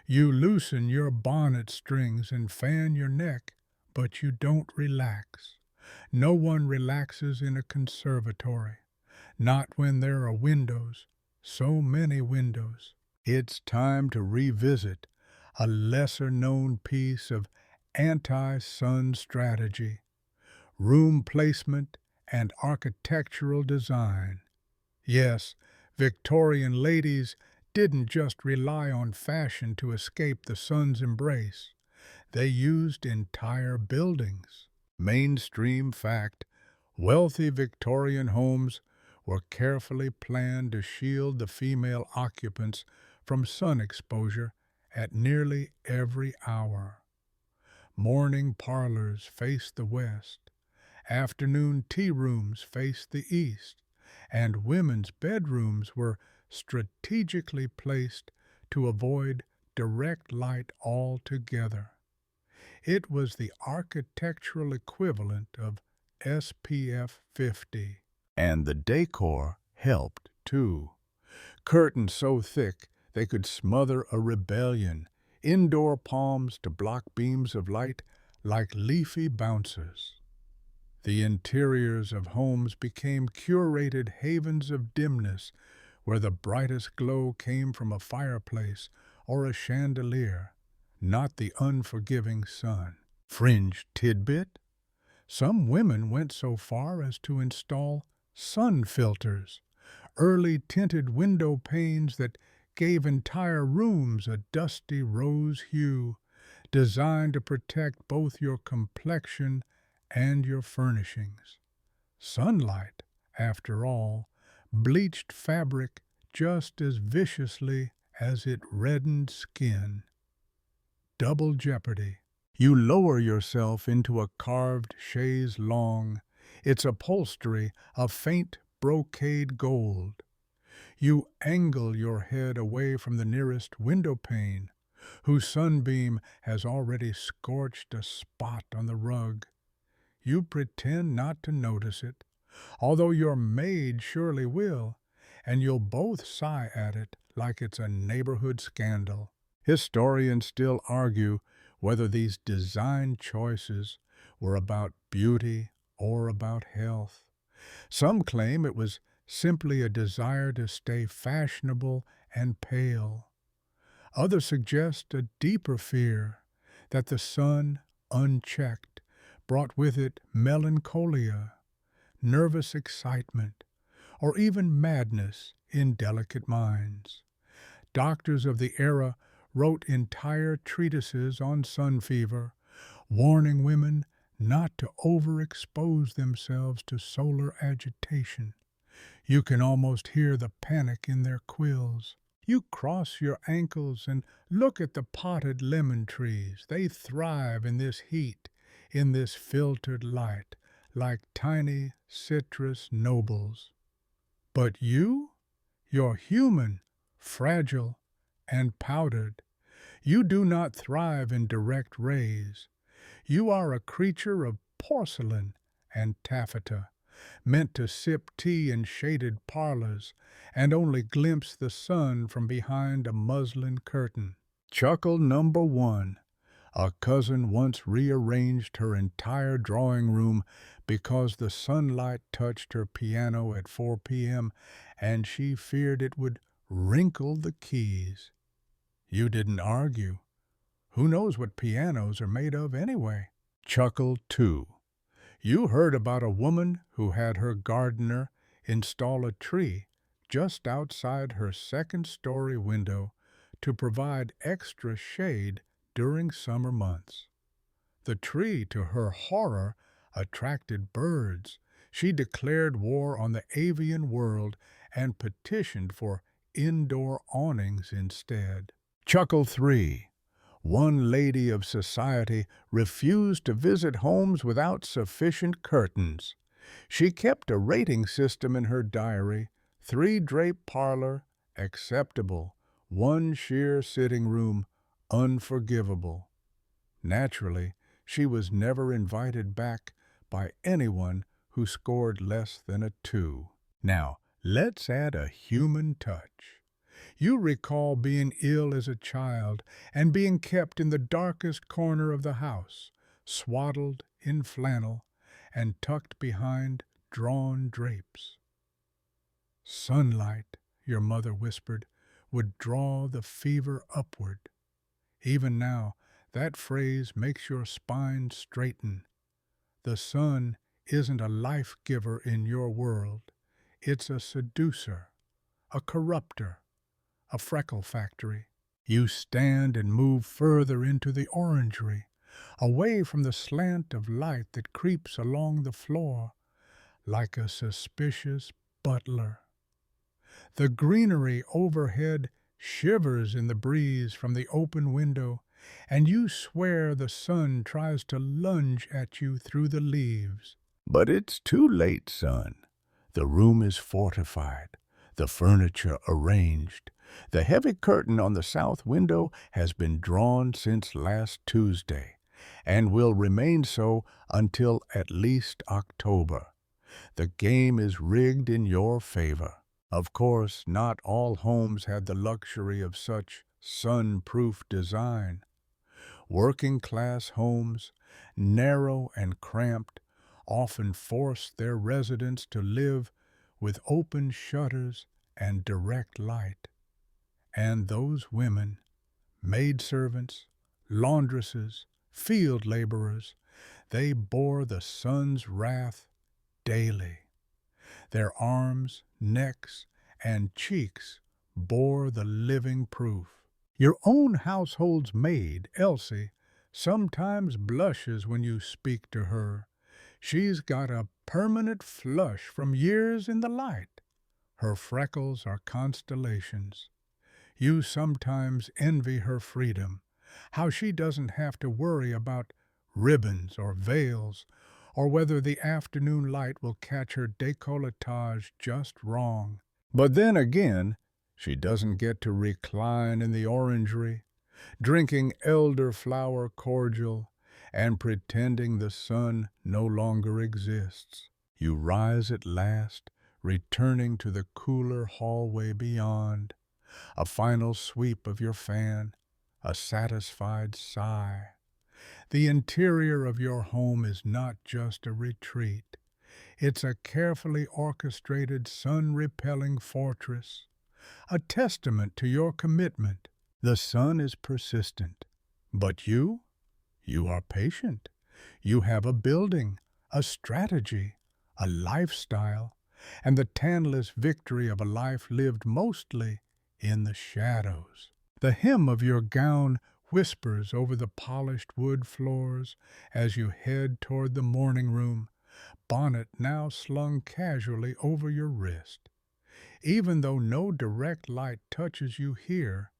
You loosen your bonnet strings and fan your neck, but you don't relax. No one relaxes in a conservatory, not when there are windows, so many windows. It's time to revisit a lesser-known piece of anti-sun strategy, room placement and architectural design. Yes, Victorian ladies didn't just rely on fashion to escape the sun's embrace. They used entire buildings. Mainstream fact, wealthy Victorian homes were carefully planned to shield the female occupants from sun exposure at nearly every hour. Morning parlors faced the west, afternoon tea rooms faced the east, and women's bedrooms were strategically placed to avoid direct light altogether. It was the architectural equivalent of SPF 50. And the decor helped, too. Curtains so thick they could smother a rebellion, indoor palms to block beams of light like leafy bouncers. The interiors of homes became curated havens of dimness where the brightest glow came from a fireplace or a chandelier, not the unforgiving sun. Fringe tidbit: some women went so far as to install sun filters, early tinted window panes that gave entire rooms a dusty rose hue, designed to protect both your complexion and your furnishings. Sunlight, after all, bleached fabric just as viciously as it reddened skin. Double jeopardy. You lower yourself into a carved chaise longue, its upholstery a faint brocade gold. You angle your head away from the nearest window pane, whose sunbeam has already scorched a spot on the rug. You pretend not to notice it, although your maid surely will, and you'll both sigh at it like it's a neighborhood scandal. Historians still argue whether these design choices were about beauty or about health. Some claim it was simply a desire to stay fashionable and pale. Others suggest a deeper fear that the sun, unchecked, brought with it melancholia, nervous excitement, or even madness in delicate minds. Doctors of the era wrote entire treatises on sun fever, warning women not to overexpose themselves to solar agitation. You can almost hear the panic in their quills. You cross your ankles and look at the potted lemon trees. They thrive in this heat, in this filtered light, like tiny citrus nobles. But you're human, fragile, and powdered. You do not thrive in direct rays. You are a creature of porcelain and taffeta, meant to sip tea in shaded parlors and only glimpse the sun from behind a muslin curtain. Chuckle number one. A cousin once rearranged her entire drawing room because the sunlight touched her piano at 4 p.m. and she feared it would wrinkle the keys. You didn't argue. Who knows what pianos are made of anyway? Chuckle two. You heard about a woman who had her gardener install a tree just outside her second-story window to provide extra shade during summer months. The tree, to her horror, attracted birds. She declared war on the avian world and petitioned for indoor awnings instead. Chuckle three. One lady of society refused to visit homes without sufficient curtains. She kept a rating system in her diary: 3-drape parlor, acceptable; 1 sheer sitting room, unforgivable. Naturally, she was never invited back by anyone who scored less than a 2. Now, let's add a human touch. You recall being ill as a child and being kept in the darkest corner of the house, swaddled in flannel and tucked behind drawn drapes. Sunlight, your mother whispered, would draw the fever upward. Even now, that phrase makes your spine straighten. The sun isn't a life-giver in your world. It's a seducer, a corrupter, a freckle factory. You stand and move further into the orangery, away from the slant of light that creeps along the floor like a suspicious butler. The greenery overhead shivers in the breeze from the open window, and you swear the sun tries to lunge at you through the leaves. But it's too late, son. The room is fortified, the furniture arranged. The heavy curtain on the south window has been drawn since last Tuesday, and will remain so until at least October. The game is rigged in your favor. Of course, not all homes had the luxury of such sun-proof design. Working-class homes, narrow and cramped, often forced their residents to live with open shutters and direct light. And those women, maidservants, laundresses, field laborers, they bore the sun's wrath daily. Their arms, necks, and cheeks bore the living proof. Your own household's maid, Elsie, sometimes blushes when you speak to her. She's got a permanent flush from years in the light. Her freckles are constellations. You sometimes envy her freedom, how she doesn't have to worry about ribbons or veils, or whether the afternoon light will catch her décolletage just wrong. But then again, she doesn't get to recline in the orangery, drinking elderflower cordial and pretending the sun no longer exists. You rise at last, returning to the cooler hallway beyond. A final sweep of your fan, a satisfied sigh. The interior of your home is not just a retreat. It's a carefully orchestrated, sun-repelling fortress, a testament to your commitment. The sun is persistent, but you are patient. You have a building, a strategy, a lifestyle, and the tanless victory of a life lived mostly in the shadows. The hem of your gown whispers over the polished wood floors as you head toward the morning room, bonnet now slung casually over your wrist. Even though no direct light touches you here,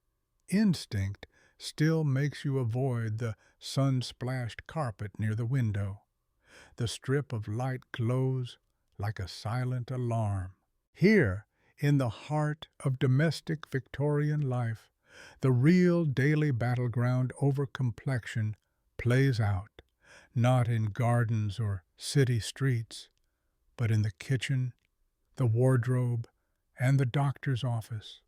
instinct still makes you avoid the sun-splashed carpet near the window. The strip of light glows like a silent alarm. Here, in the heart of domestic Victorian life, the real daily battleground over complexion plays out, not in gardens or city streets, but in the kitchen, the wardrobe, and the doctor's office.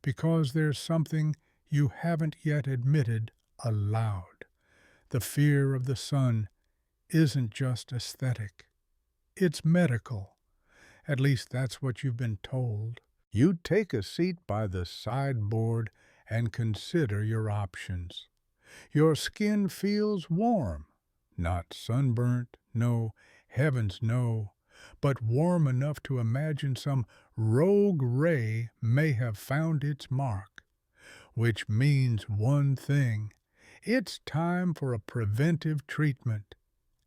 Because there's something you haven't yet admitted aloud. The fear of the sun isn't just aesthetic, it's medical. At least that's what you've been told. You take a seat by the sideboard and consider your options. Your skin feels warm, not sunburnt, no, heavens no, but warm enough to imagine some rogue ray may have found its mark, which means one thing. It's time for a preventive treatment.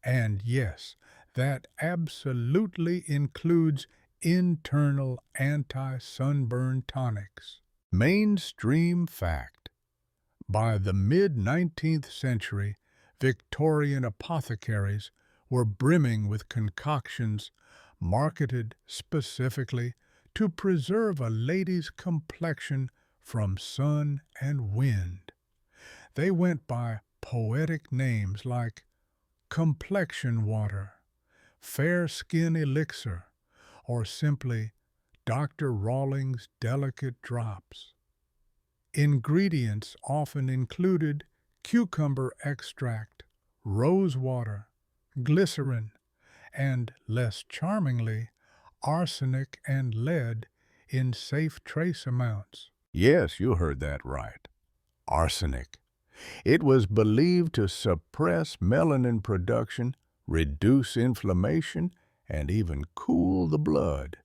And yes, that absolutely includes internal anti-sunburn tonics. Mainstream fact. By the mid-19th century, Victorian apothecaries were brimming with concoctions marketed specifically to preserve a lady's complexion from sun and wind. They went by poetic names like complexion water, fair skin elixir, or simply Dr. Rawlings' delicate drops. Ingredients often included cucumber extract, rose water, glycerin, and, less charmingly, arsenic and lead in safe trace amounts. Yes, you heard that right. Arsenic. It was believed to suppress melanin production, reduce inflammation, and even cool the blood.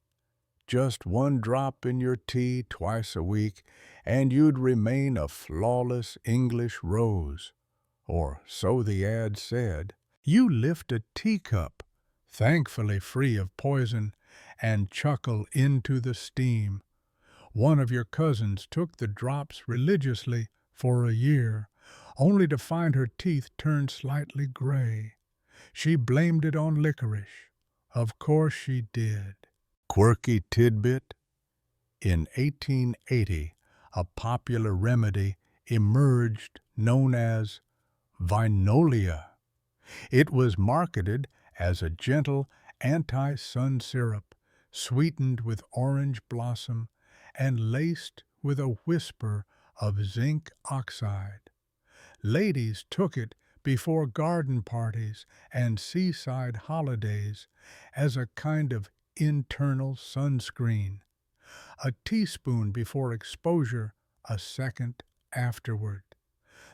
Just one drop in your tea twice a week, and you'd remain a flawless English rose. Or so the ad said. You lift a teacup, thankfully free of poison, and chuckle into the steam. One of your cousins took the drops religiously for a year, only to find her teeth turn slightly gray. She blamed it on licorice. Of course she did. Quirky tidbit. In 1880, a popular remedy emerged known as Vinolia. It was marketed as a gentle anti-sun syrup, sweetened with orange blossom and laced with a whisper of zinc oxide. Ladies took it before garden parties and seaside holidays as a kind of internal sunscreen. A teaspoon before exposure, a second afterward.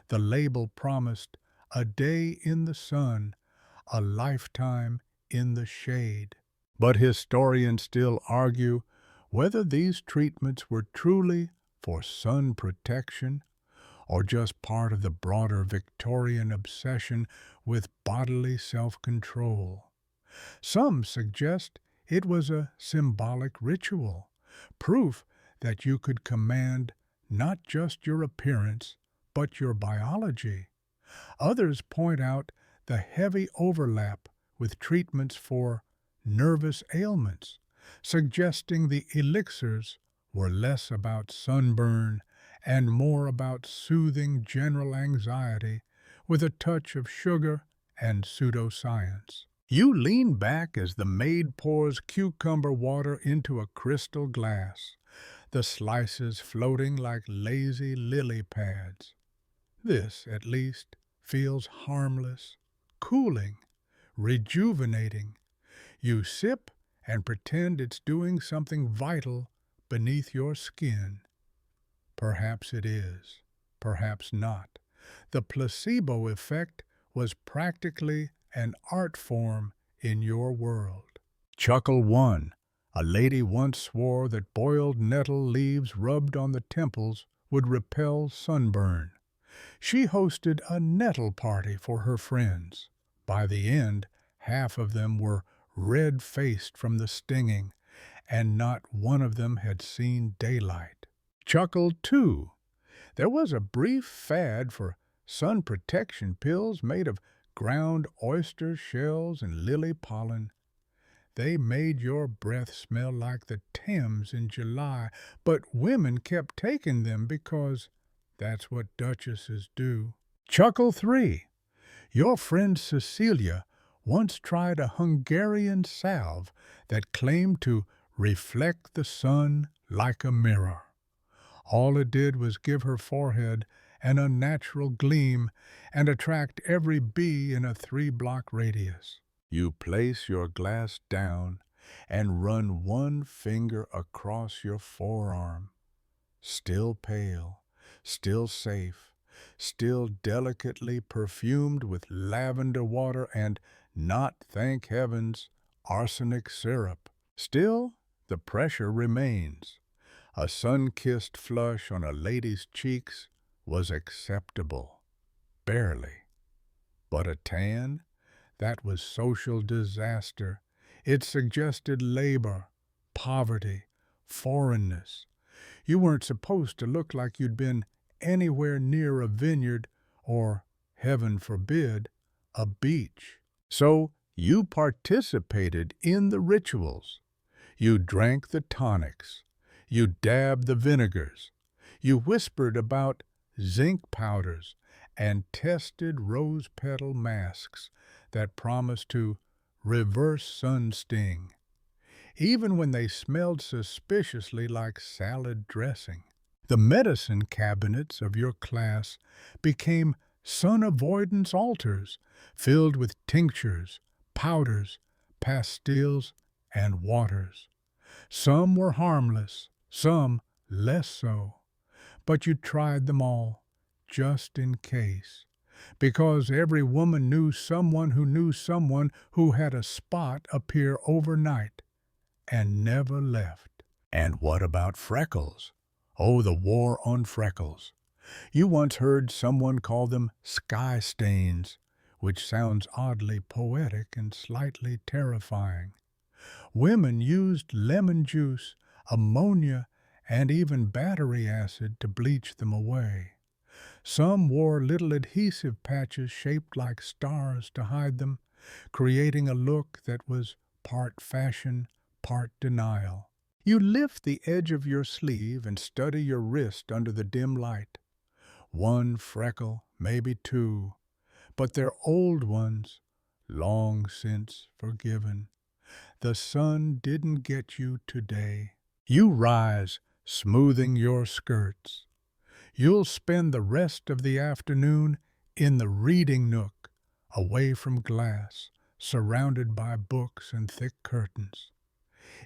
The label promised a day in the sun, a lifetime in the shade. But historians still argue whether these treatments were truly for sun protection or just part of the broader Victorian obsession with bodily self-control. Some suggest it was a symbolic ritual, proof that you could command not just your appearance, but your biology. Others point out the heavy overlap with treatments for nervous ailments, suggesting the elixirs were less about sunburn and more about soothing general anxiety with a touch of sugar and pseudoscience. You lean back as the maid pours cucumber water into a crystal glass, the slices floating like lazy lily pads. This, at least, feels harmless, cooling, rejuvenating. You sip and pretend it's doing something vital beneath your skin. Perhaps it is, perhaps not. The placebo effect was practically an art form in your world. Chuckle 1. A lady once swore that boiled nettle leaves rubbed on the temples would repel sunburn. She hosted a nettle party for her friends. By the end, half of them were red-faced from the stinging, and not one of them had seen daylight. Chuckle 2. There was a brief fad for sun protection pills made of ground oyster shells and lily pollen. They made your breath smell like the Thames in July, but women kept taking them because that's what duchesses do. Chuckle 3. Your friend Cecilia once tried a Hungarian salve that claimed to reflect the sun like a mirror. All it did was give her forehead an unnatural gleam and attract every bee in a 3-block radius. You place your glass down and run one finger across your forearm. Still pale, still safe, still delicately perfumed with lavender water and, not, thank heavens, arsenic syrup. Still, the pressure remains. A sun-kissed flush on a lady's cheeks was acceptable, barely. But a tan? That was social disaster. It suggested labor, poverty, foreignness. You weren't supposed to look like you'd been anywhere near a vineyard or, heaven forbid, a beach. So you participated in the rituals. You drank the tonics. You dabbed the vinegars. You whispered about zinc powders and tested rose petal masks that promised to reverse sun sting, even when they smelled suspiciously like salad dressing. The medicine cabinets of your class became sun avoidance altars filled with tinctures, powders, pastilles, and waters. Some were harmless, some less so, but you tried them all, just in case, because every woman knew someone who had a spot appear overnight and never left. And what about freckles? Oh, the war on freckles. You once heard someone call them sky stains, which sounds oddly poetic and slightly terrifying. Women used lemon juice, ammonia, and even battery acid to bleach them away. Some wore little adhesive patches shaped like stars to hide them, creating a look that was part fashion, part denial. You lift the edge of your sleeve and study your wrist under the dim light. One freckle, maybe two, but they're old ones, long since forgiven. The sun didn't get you today. You rise, smoothing your skirts. You'll spend the rest of the afternoon in the reading nook, away from glass, surrounded by books and thick curtains.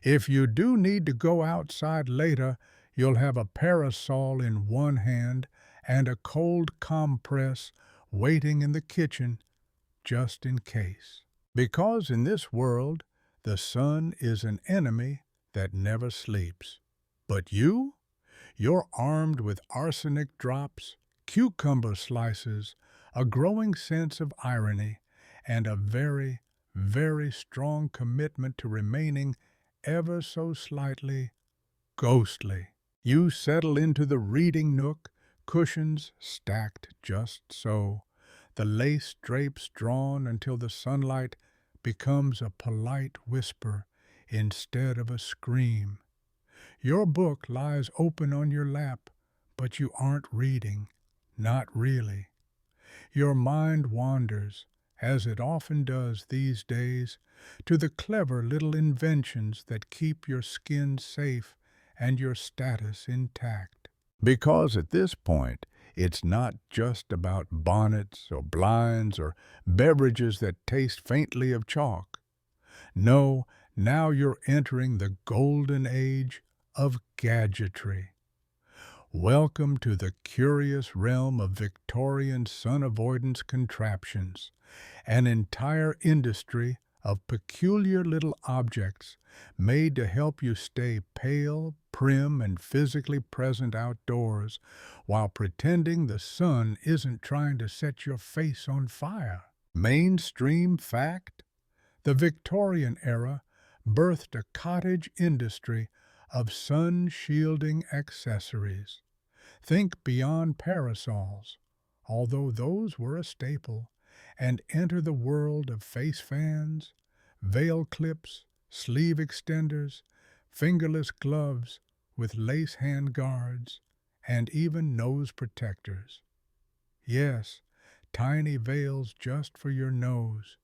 If you do need to go outside later, you'll have a parasol in one hand and a cold compress waiting in the kitchen just in case. Because in this world, the sun is an enemy that never sleeps. But you? You're armed with arsenic drops, cucumber slices, a growing sense of irony, and a very, very strong commitment to remaining ever so slightly ghostly. You settle into the reading nook, cushions stacked just so, the lace drapes drawn until the sunlight becomes a polite whisper instead of a scream. Your book lies open on your lap, but you aren't reading, not really. Your mind wanders, as it often does these days, to the clever little inventions that keep your skin safe and your status intact. Because at this point, it's not just about bonnets or blinds or beverages that taste faintly of chalk. No, now you're entering the golden age of gadgetry. Welcome to the curious realm of Victorian sun avoidance contraptions, an entire industry of peculiar little objects made to help you stay pale, prim, and physically present outdoors while pretending the sun isn't trying to set your face on fire. Mainstream fact? The Victorian era birthed a cottage industry of sun-shielding accessories. Think beyond parasols, although those were a staple, and enter the world of face fans, veil clips, sleeve extenders, fingerless gloves with lace hand guards, and even nose protectors. Yes, tiny veils just for your nose.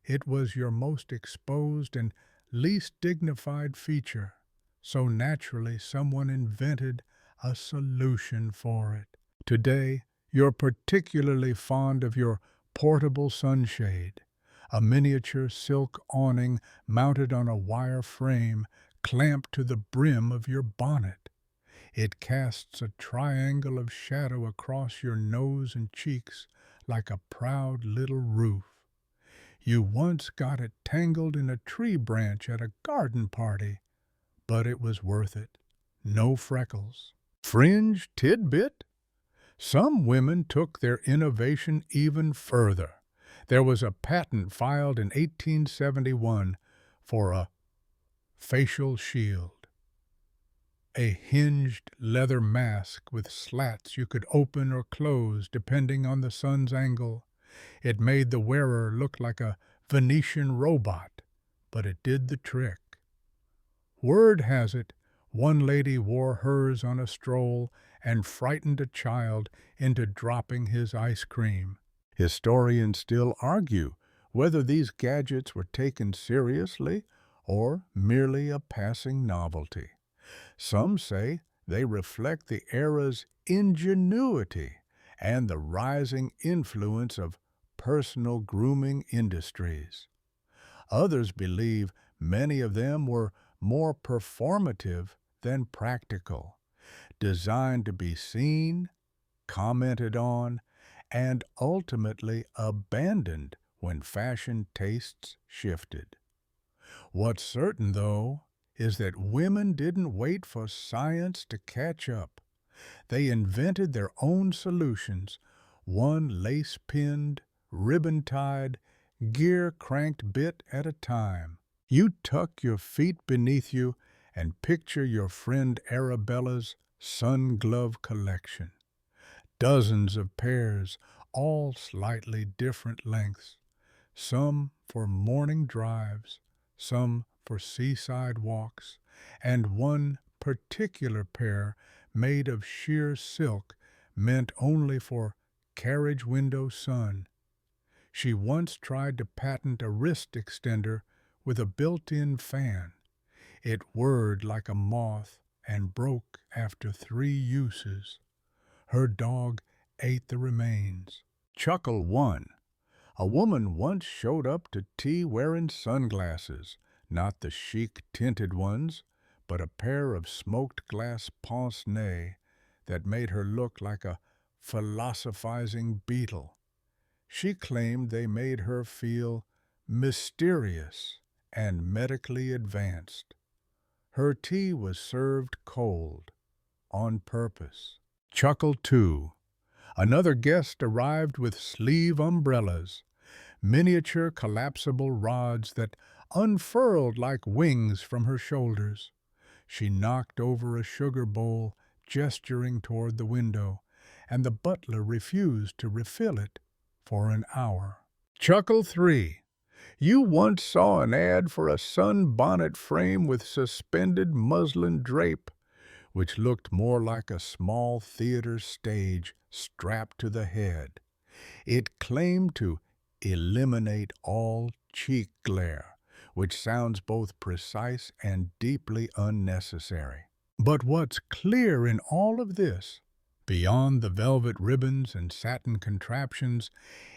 It was your most exposed and least dignified feature, so naturally someone invented a solution for it. Today, you're particularly fond of your portable sunshade, a miniature silk awning mounted on a wire frame clamped to the brim of your bonnet. It casts a triangle of shadow across your nose and cheeks like a proud little roof. You once got it tangled in a tree branch at a garden party, but it was worth it. No freckles. Fringe tidbit? Some women took their innovation even further. There was a patent filed in 1871 for a facial shield, a hinged leather mask with slats you could open or close depending on the sun's angle. It made the wearer look like a Venetian robot, but it did the trick. Word has it, one lady wore hers on a stroll and frightened a child into dropping his ice cream. Historians still argue whether these gadgets were taken seriously or merely a passing novelty. Some say they reflect the era's ingenuity and the rising influence of personal grooming industries. Others believe many of them were more performative than practical, designed to be seen, commented on, and ultimately abandoned when fashion tastes shifted. What's certain, though, is that women didn't wait for science to catch up. They invented their own solutions, one lace-pinned, ribbon-tied, gear-cranked bit at a time. You tuck your feet beneath you and picture your friend Arabella's sun glove collection. Dozens of pairs, all slightly different lengths, some for morning drives, some for seaside walks, and one particular pair made of sheer silk meant only for carriage window sun. She once tried to patent a wrist extender with a built-in fan. It whirred like a moth and broke after 3 uses. Her dog ate the remains. Chuckle 1. A woman once showed up to tea wearing sunglasses, not the chic tinted ones, but a pair of smoked glass pince-nez that made her look like a philosophizing beetle. She claimed they made her feel mysterious and medically advanced. Her tea was served cold, on purpose. Chuckle 2. Another guest arrived with sleeve umbrellas, miniature collapsible rods that unfurled like wings from her shoulders. She knocked over a sugar bowl, gesturing toward the window, and the butler refused to refill it for an hour. Chuckle 3. You once saw an ad for a sunbonnet frame with suspended muslin drape, which looked more like a small theater stage strapped to the head. It claimed to eliminate all cheek glare, which sounds both precise and deeply unnecessary. But what's clear in all of this, beyond the velvet ribbons and satin contraptions,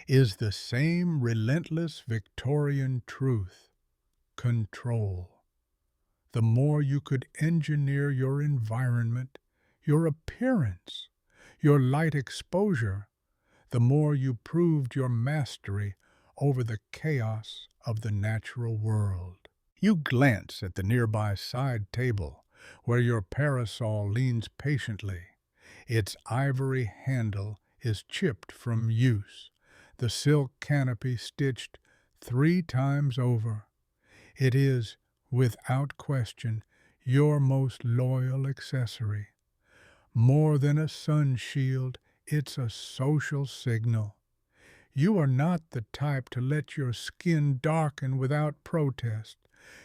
is the same relentless Victorian truth: control. The more you could engineer your environment, your appearance, your light exposure, the more you proved your mastery over the chaos of the natural world. You glance at the nearby side table, where your parasol leans patiently. Its ivory handle is chipped from use, the silk canopy stitched 3 times over. It is, without question, your most loyal accessory. More than a sun shield, it's a social signal. You are not the type to let your skin darken without protest,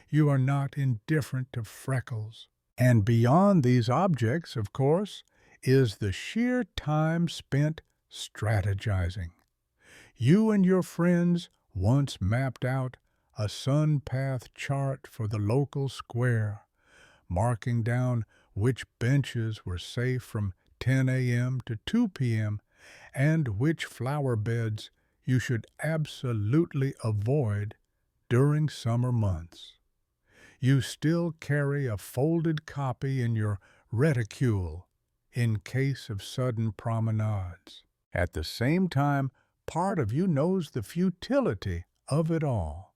You are not indifferent to freckles. And beyond these objects, of course, is the sheer time spent strategizing. You and your friends once mapped out a sun path chart for the local square, marking down which benches were safe from 10 a.m. to 2 p.m. and which flower beds you should absolutely avoid during summer months. You still carry a folded copy in your reticule in case of sudden promenades. At the same time, part of you knows the futility of it all.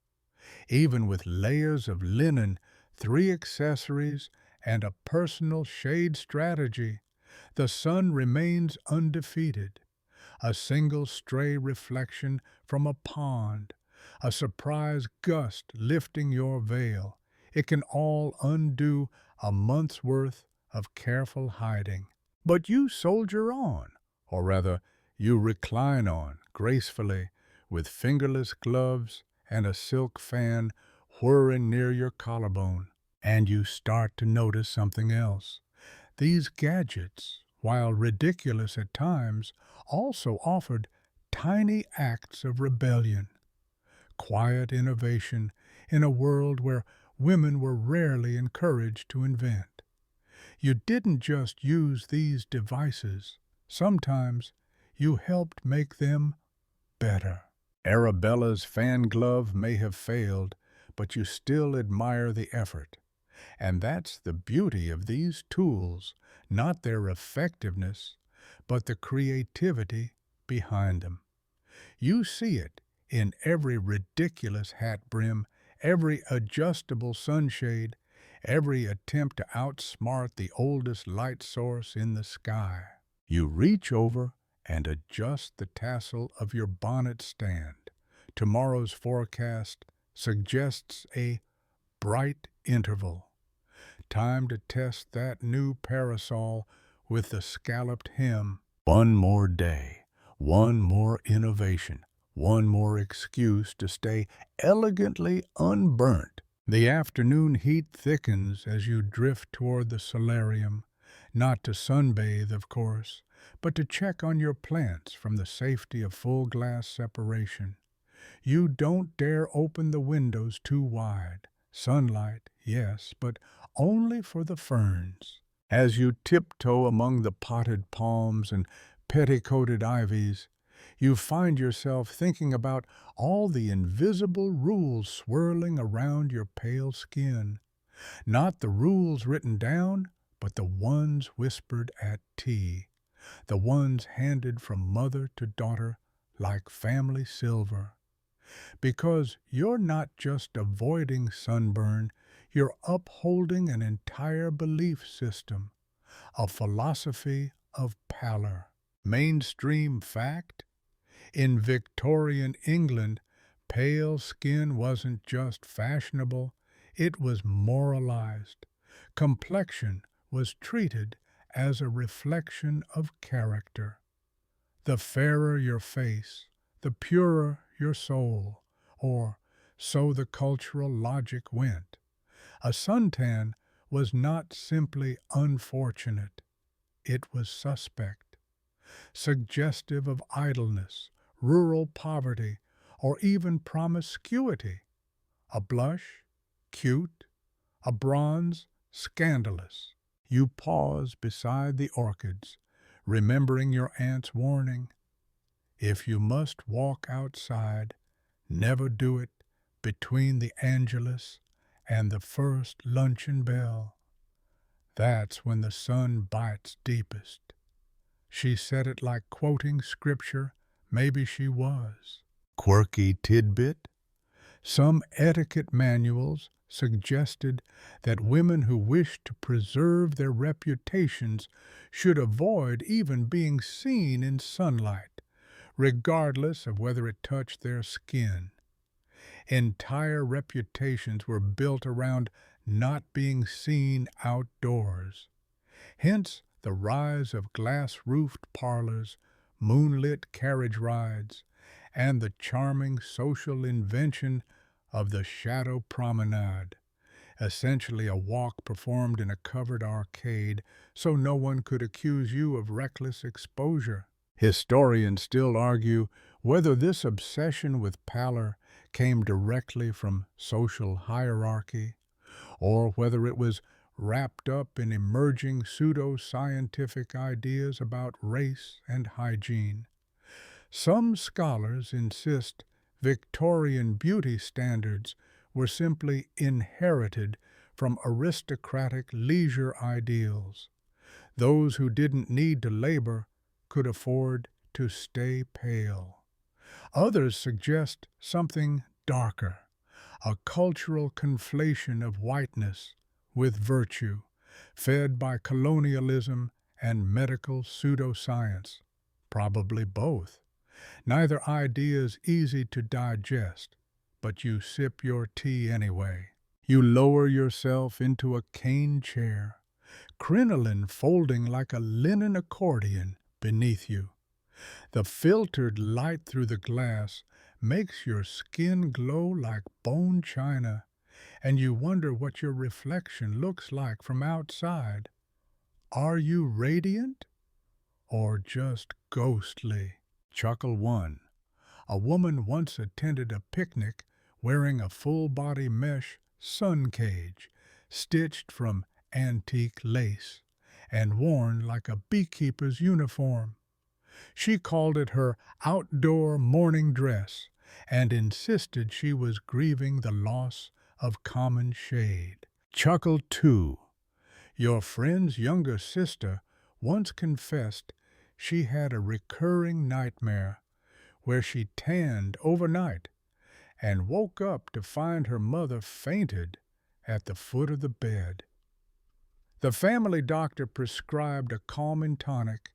Even with layers of linen, 3 accessories, and a personal shade strategy, the sun remains undefeated. A single stray reflection from a pond, a surprise gust lifting your veil, it can all undo a month's worth of careful hiding. But you soldier on, or rather, you recline on gracefully with fingerless gloves and a silk fan whirring near your collarbone. And you start to notice something else. These gadgets, while ridiculous at times, also offered tiny acts of rebellion, quiet innovation in a world where women were rarely encouraged to invent. You didn't just use these devices. Sometimes you helped make them better. Arabella's fan glove may have failed, but you still admire the effort. And that's the beauty of these tools, not their effectiveness, but the creativity behind them. You see it in every ridiculous hat brim, every adjustable sunshade, every attempt to outsmart the oldest light source in the sky. You reach over and adjust the tassel of your bonnet stand. Tomorrow's forecast suggests a bright interval. Time to test that new parasol with the scalloped hem. One more day, one more innovation, one more excuse to stay elegantly unburnt. The afternoon heat thickens as you drift toward the solarium, not to sunbathe, of course, but to check on your plants from the safety of full glass separation. You don't dare open the windows too wide. Sunlight, yes, but only for the ferns. As you tiptoe among the potted palms and petticoated ivies, you find yourself thinking about all the invisible rules swirling around your pale skin. Not the rules written down, but the ones whispered at tea, the ones handed from mother to daughter like family silver. Because you're not just avoiding sunburn, you're upholding an entire belief system, a philosophy of pallor. Mainstream fact? In Victorian England, pale skin wasn't just fashionable, it was moralized. Complexion was treated as a reflection of character. The fairer your face, the purer your soul, or so the cultural logic went. A suntan was not simply unfortunate, it was suspect, suggestive of idleness, rural poverty, or even promiscuity. A blush, cute; a bronze, scandalous. You pause beside the orchids, remembering your aunt's warning. If you must walk outside, never do it between the Angelus and the first luncheon bell. That's when the sun bites deepest. She said it like quoting scripture. Maybe she was. Quirky tidbit? Some etiquette manuals suggested that women who wished to preserve their reputations should avoid even being seen in sunlight, regardless of whether it touched their skin. Entire reputations were built around not being seen outdoors. Hence the rise of glass-roofed parlors, moonlit carriage rides, and the charming social invention of the Shadow Promenade, essentially a walk performed in a covered arcade so no one could accuse you of reckless exposure. Historians still argue whether this obsession with pallor came directly from social hierarchy or whether it was wrapped up in emerging pseudo-scientific ideas about race and hygiene. Some scholars insist Victorian beauty standards were simply inherited from aristocratic leisure ideals. Those who didn't need to labor could afford to stay pale. Others suggest something darker, a cultural conflation of whiteness with virtue, fed by colonialism and medical pseudoscience. Probably both. Neither idea is easy to digest, but you sip your tea anyway. You lower yourself into a cane chair, crinoline folding like a linen accordion beneath you. The filtered light through the glass makes your skin glow like bone china, and you wonder what your reflection looks like from outside. Are you radiant or just ghostly? Chuckle 1. A woman once attended a picnic wearing a full-body mesh sun cage, stitched from antique lace and worn like a beekeeper's uniform. She called it her outdoor morning dress and insisted she was grieving the loss of common shade. Chuckle 2. Your friend's younger sister once confessed she had a recurring nightmare where she tanned overnight and woke up to find her mother fainted at the foot of the bed. The family doctor prescribed a calming tonic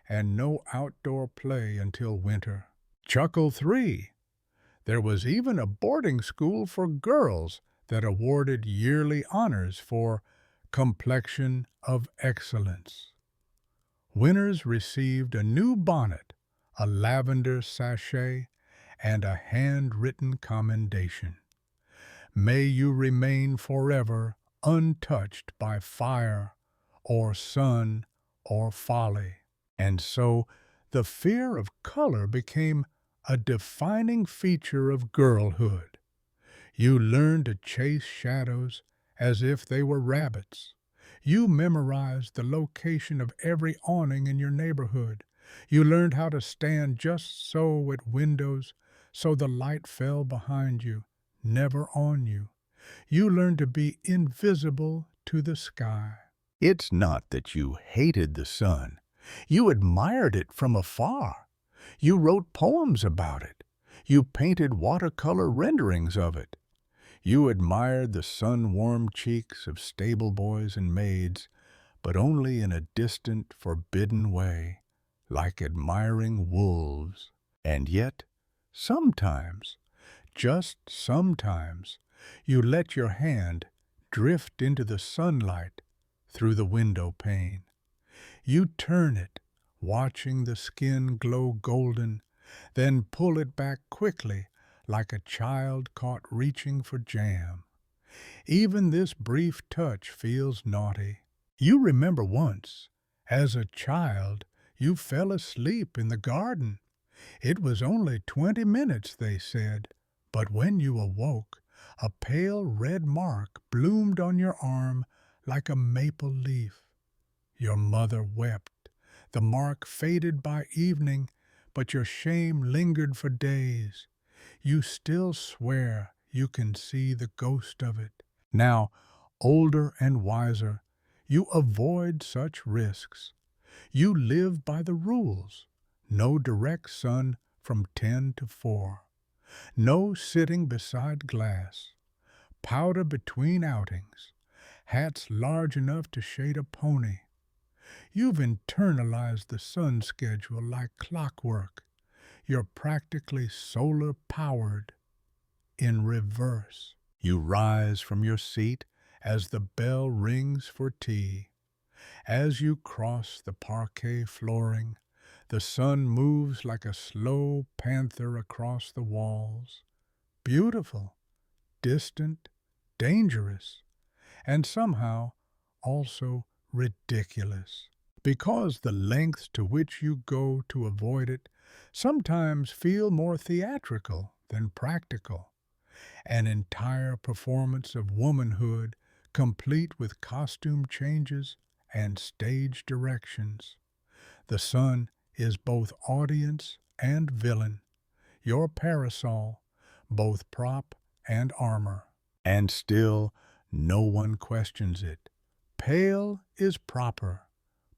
and no outdoor play until winter. Chuckle 3. There was even a boarding school for girls that awarded yearly honors for complexion of excellence. Winners received a new bonnet, a lavender sachet, and a handwritten commendation. May you remain forever untouched by fire or sun or folly. And so the fear of color became a defining feature of girlhood. You learned to chase shadows as if they were rabbits. You memorized the location of every awning in your neighborhood. You learned how to stand just so at windows so the light fell behind you, never on you. You learned to be invisible to the sky. It's not that you hated the sun. You admired it from afar. You wrote poems about it. You painted watercolor renderings of it. You admired the sun-warmed cheeks of stable boys and maids, but only in a distant, forbidden way, like admiring wolves. And yet, sometimes, just sometimes, you let your hand drift into the sunlight through the window pane. You turn it, watching the skin glow golden, then pull it back quickly like a child caught reaching for jam. Even this brief touch feels naughty. You remember once, as a child, you fell asleep in the garden. It was only 20 minutes, they said, but when you awoke, a pale red mark bloomed on your arm like a maple leaf. Your mother wept. The mark faded by evening, but your shame lingered for days. You still swear you can see the ghost of it. Now, older and wiser, you avoid such risks. You live by the rules. No direct sun from 10 to 4. No sitting beside glass. Powder between outings. Hats large enough to shade a pony. You've internalized the sun schedule like clockwork. You're practically solar-powered in reverse. You rise from your seat as the bell rings for tea. As you cross the parquet flooring, the sun moves like a slow panther across the walls. Beautiful, distant, dangerous, and somehow also ridiculous. Because the lengths to which you go to avoid it sometimes feel more theatrical than practical. An entire performance of womanhood, complete with costume changes and stage directions. The sun is both audience and villain, your parasol, both prop and armor. And still, no one questions it. Pale is proper.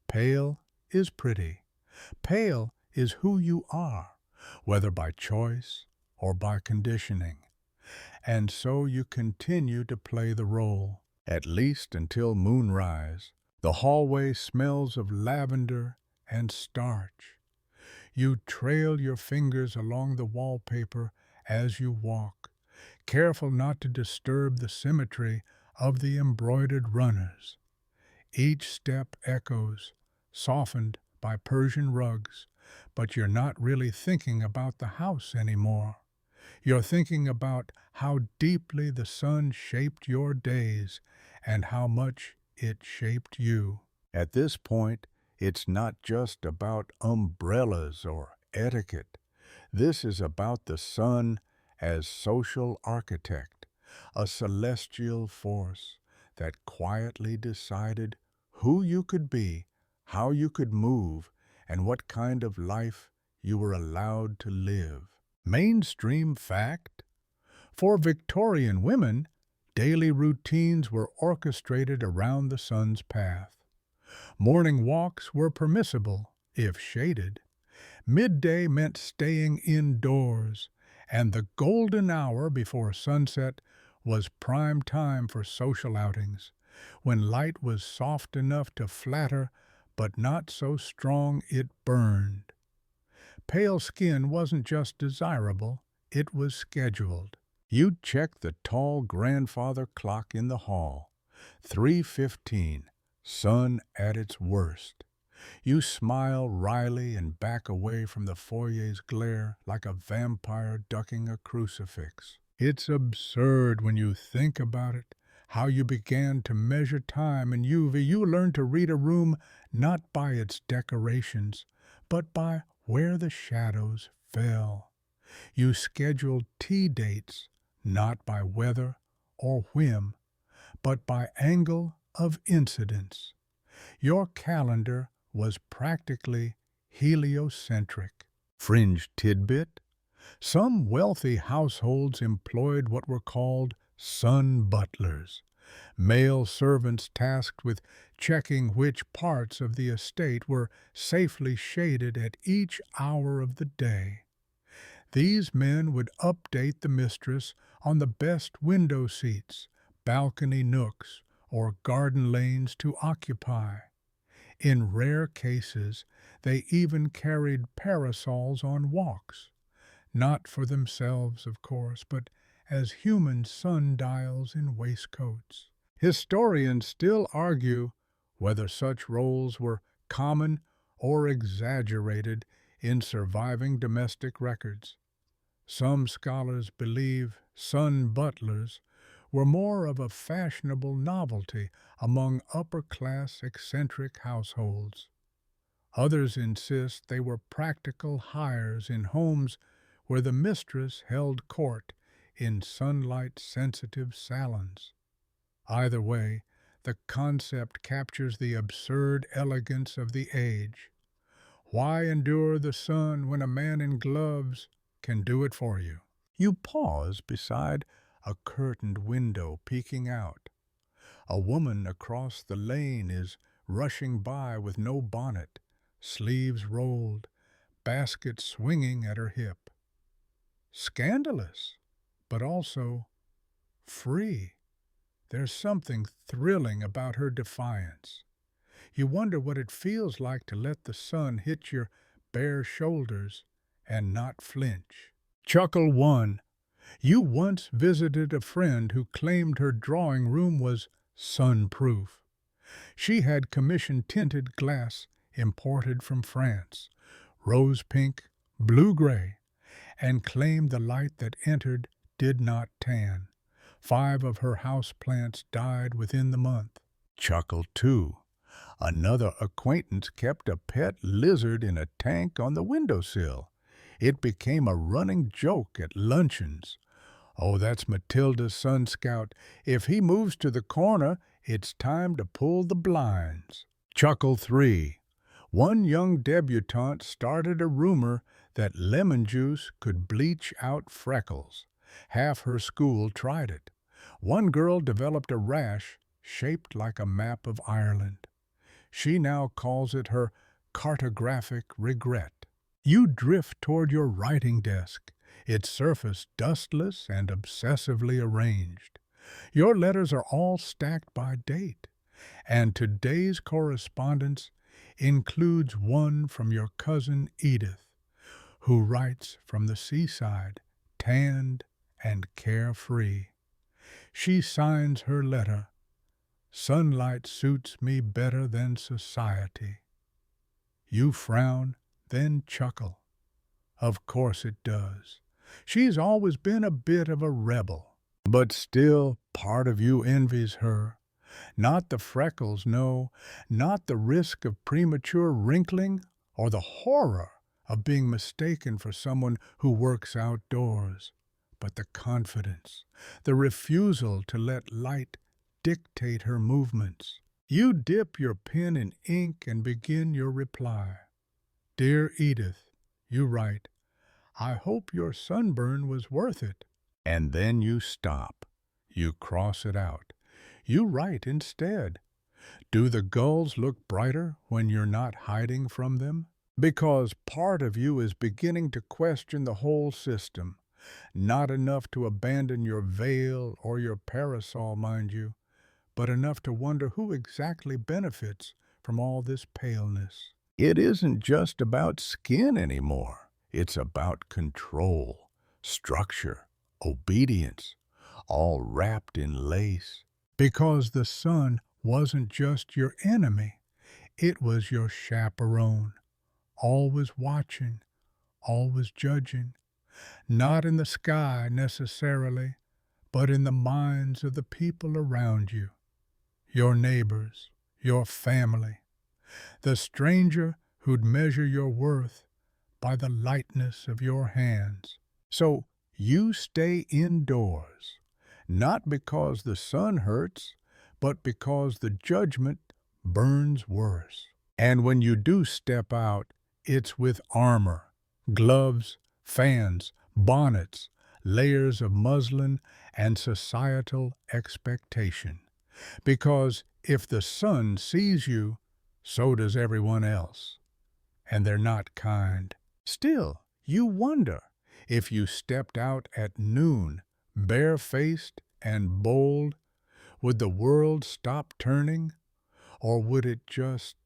Pale is pretty. Pale is who you are, whether by choice or by conditioning. And so you continue to play the role, at least until moonrise. The hallway smells of lavender and starch. You trail your fingers along the wallpaper as you walk, careful not to disturb the symmetry of the embroidered runners. Each step echoes, softened by Persian rugs, but you're not really thinking about the house anymore. You're thinking about how deeply the sun shaped your days and how much it shaped you. At this point, it's not just about umbrellas or etiquette. This is about the sun as social architect, a celestial force that quietly decided who you could be, how you could move, and what kind of life you were allowed to live. Mainstream fact: for Victorian women, daily routines were orchestrated around the sun's path. Morning walks were permissible, if shaded. Midday meant staying indoors, and the golden hour before sunset was prime time for social outings, when light was soft enough to flatter but not so strong it burned. Pale skin wasn't just desirable, it was scheduled. You'd check the tall grandfather clock in the hall. 3:15, sun at its worst. You smile wryly and back away from the foyer's glare like a vampire ducking a crucifix. It's absurd when you think about it, how you began to measure time in UV. You learned to read a room not by its decorations, but by where the shadows fell. You scheduled tea dates not by weather or whim, but by angle of incidence. Your calendar was practically heliocentric. Fringe tidbit: some wealthy households employed what were called sun butlers, male servants tasked with checking which parts of the estate were safely shaded at each hour of the day. These men would update the mistress on the best window seats, balcony nooks, or garden lanes to occupy. In rare cases, they even carried parasols on walks, not for themselves, of course, but as human sundials in waistcoats. Historians still argue whether such roles were common or exaggerated in surviving domestic records. Some scholars believe sun butlers were more of a fashionable novelty among upper-class eccentric households. Others insist they were practical hires in homes where the mistress held court in sunlight-sensitive salons. Either way, the concept captures the absurd elegance of the age. Why endure the sun when a man in gloves can do it for you? You pause beside a curtained window peeking out. A woman across the lane is rushing by with no bonnet, sleeves rolled, basket swinging at her hip. Scandalous, but also free. There's something thrilling about her defiance. You wonder what it feels like to let the sun hit your bare shoulders and not flinch. Chuckle 1. You once visited a friend who claimed her drawing room was sun-proof. She had commission-tinted glass imported from France, rose-pink, blue-gray, and claimed the light that entered did not tan. 5 of her houseplants died within the month. Chuckle 2. Another acquaintance kept a pet lizard in a tank on the windowsill. It became a running joke at luncheons. Oh, that's Matilda's Sun Scout. If he moves to the corner, it's time to pull the blinds. Chuckle 3. One young debutante started a rumor that lemon juice could bleach out freckles. Half her school tried it. One girl developed a rash shaped like a map of Ireland. She now calls it her cartographic regret. You drift toward your writing desk, its surface dustless and obsessively arranged. Your letters are all stacked by date, and today's correspondence includes one from your cousin Edith, who writes from the seaside, tanned and carefree. She signs her letter, "Sunlight suits me better than society." You frown, then chuckle. Of course it does. She's always been a bit of a rebel. But still, part of you envies her. Not the freckles, no, not the risk of premature wrinkling or the horror of being mistaken for someone who works outdoors, but the confidence, the refusal to let light dictate her movements. You dip your pen in ink and begin your reply. "Dear Edith," you write, "I hope your sunburn was worth it." And then you stop. You cross it out. You write instead. Do the gulls look brighter when you're not hiding from them? Because part of you is beginning to question the whole system. Not enough to abandon your veil or your parasol, mind you, but enough to wonder who exactly benefits from all this paleness. It isn't just about skin anymore. It's about control, structure, obedience, all wrapped in lace. Because the sun wasn't just your enemy, it was your chaperone, always watching, always judging, not in the sky necessarily, but in the minds of the people around you, your neighbors, your family, the stranger who'd measure your worth by the lightness of your hands. So you stay indoors, not because the sun hurts, but because the judgment burns worse. And when you do step out, it's with armor, gloves, fans, bonnets, layers of muslin, and societal expectation. Because if the sun sees you, so does everyone else. And they're not kind. Still, you wonder, if you stepped out at noon, barefaced and bold, would the world stop turning, or would it just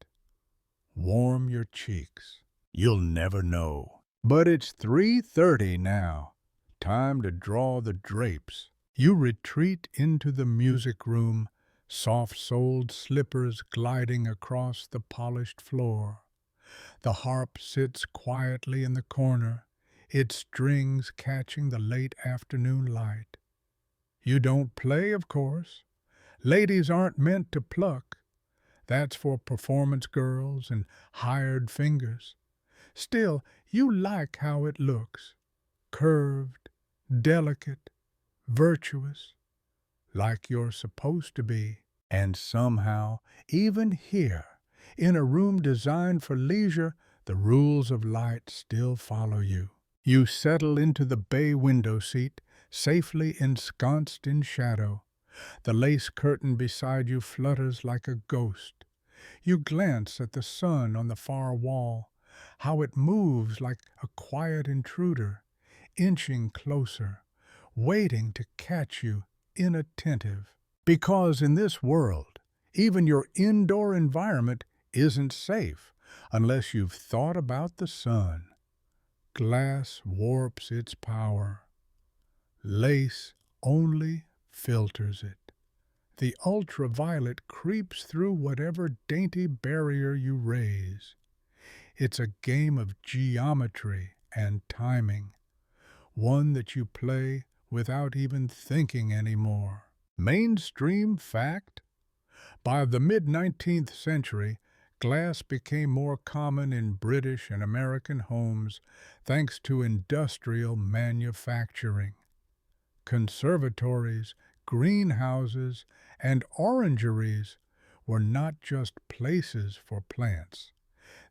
warm your cheeks? You'll never know. But it's 3:30 now. Time to draw the drapes. You retreat into the music room, soft-soled slippers gliding across the polished floor. The harp sits quietly in the corner, its strings catching the late afternoon light. You don't play, of course. Ladies aren't meant to pluck. That's for performance girls and hired fingers. Still, you like how it looks. Curved, delicate, virtuous, like you're supposed to be. And somehow, even here, in a room designed for leisure, the rules of light still follow you. You settle into the bay window seat, safely ensconced in shadow. The lace curtain beside you flutters like a ghost. You glance at the sun on the far wall, how it moves like a quiet intruder, inching closer, waiting to catch you inattentive. Because in this world, even your indoor environment isn't safe unless you've thought about the sun. Glass warps its power. Lace only filters it. The ultraviolet creeps through whatever dainty barrier you raise. It's a game of geometry and timing, one that you play without even thinking anymore. Mainstream fact? By the mid-19th century, glass became more common in British and American homes thanks to industrial manufacturing. Conservatories, greenhouses, and orangeries were not just places for plants.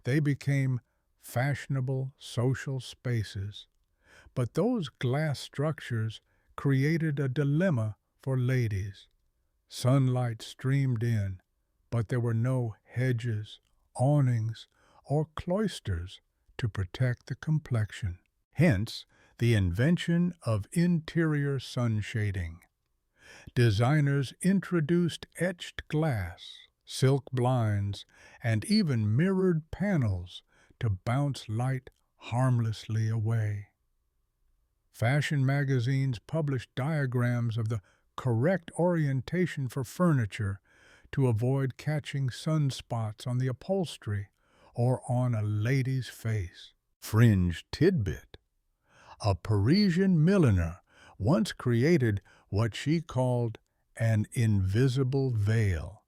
They became fashionable social spaces. But those glass structures created a dilemma for ladies. Sunlight streamed in, but there were no hedges, awnings, or cloisters to protect the complexion. Hence, the invention of interior sunshading. Designers introduced etched glass, silk blinds, and even mirrored panels to bounce light harmlessly away. Fashion magazines published diagrams of the correct orientation for furniture to avoid catching sunspots on the upholstery or on a lady's face. Fringe tidbit. A Parisian milliner once created what she called an invisible veil,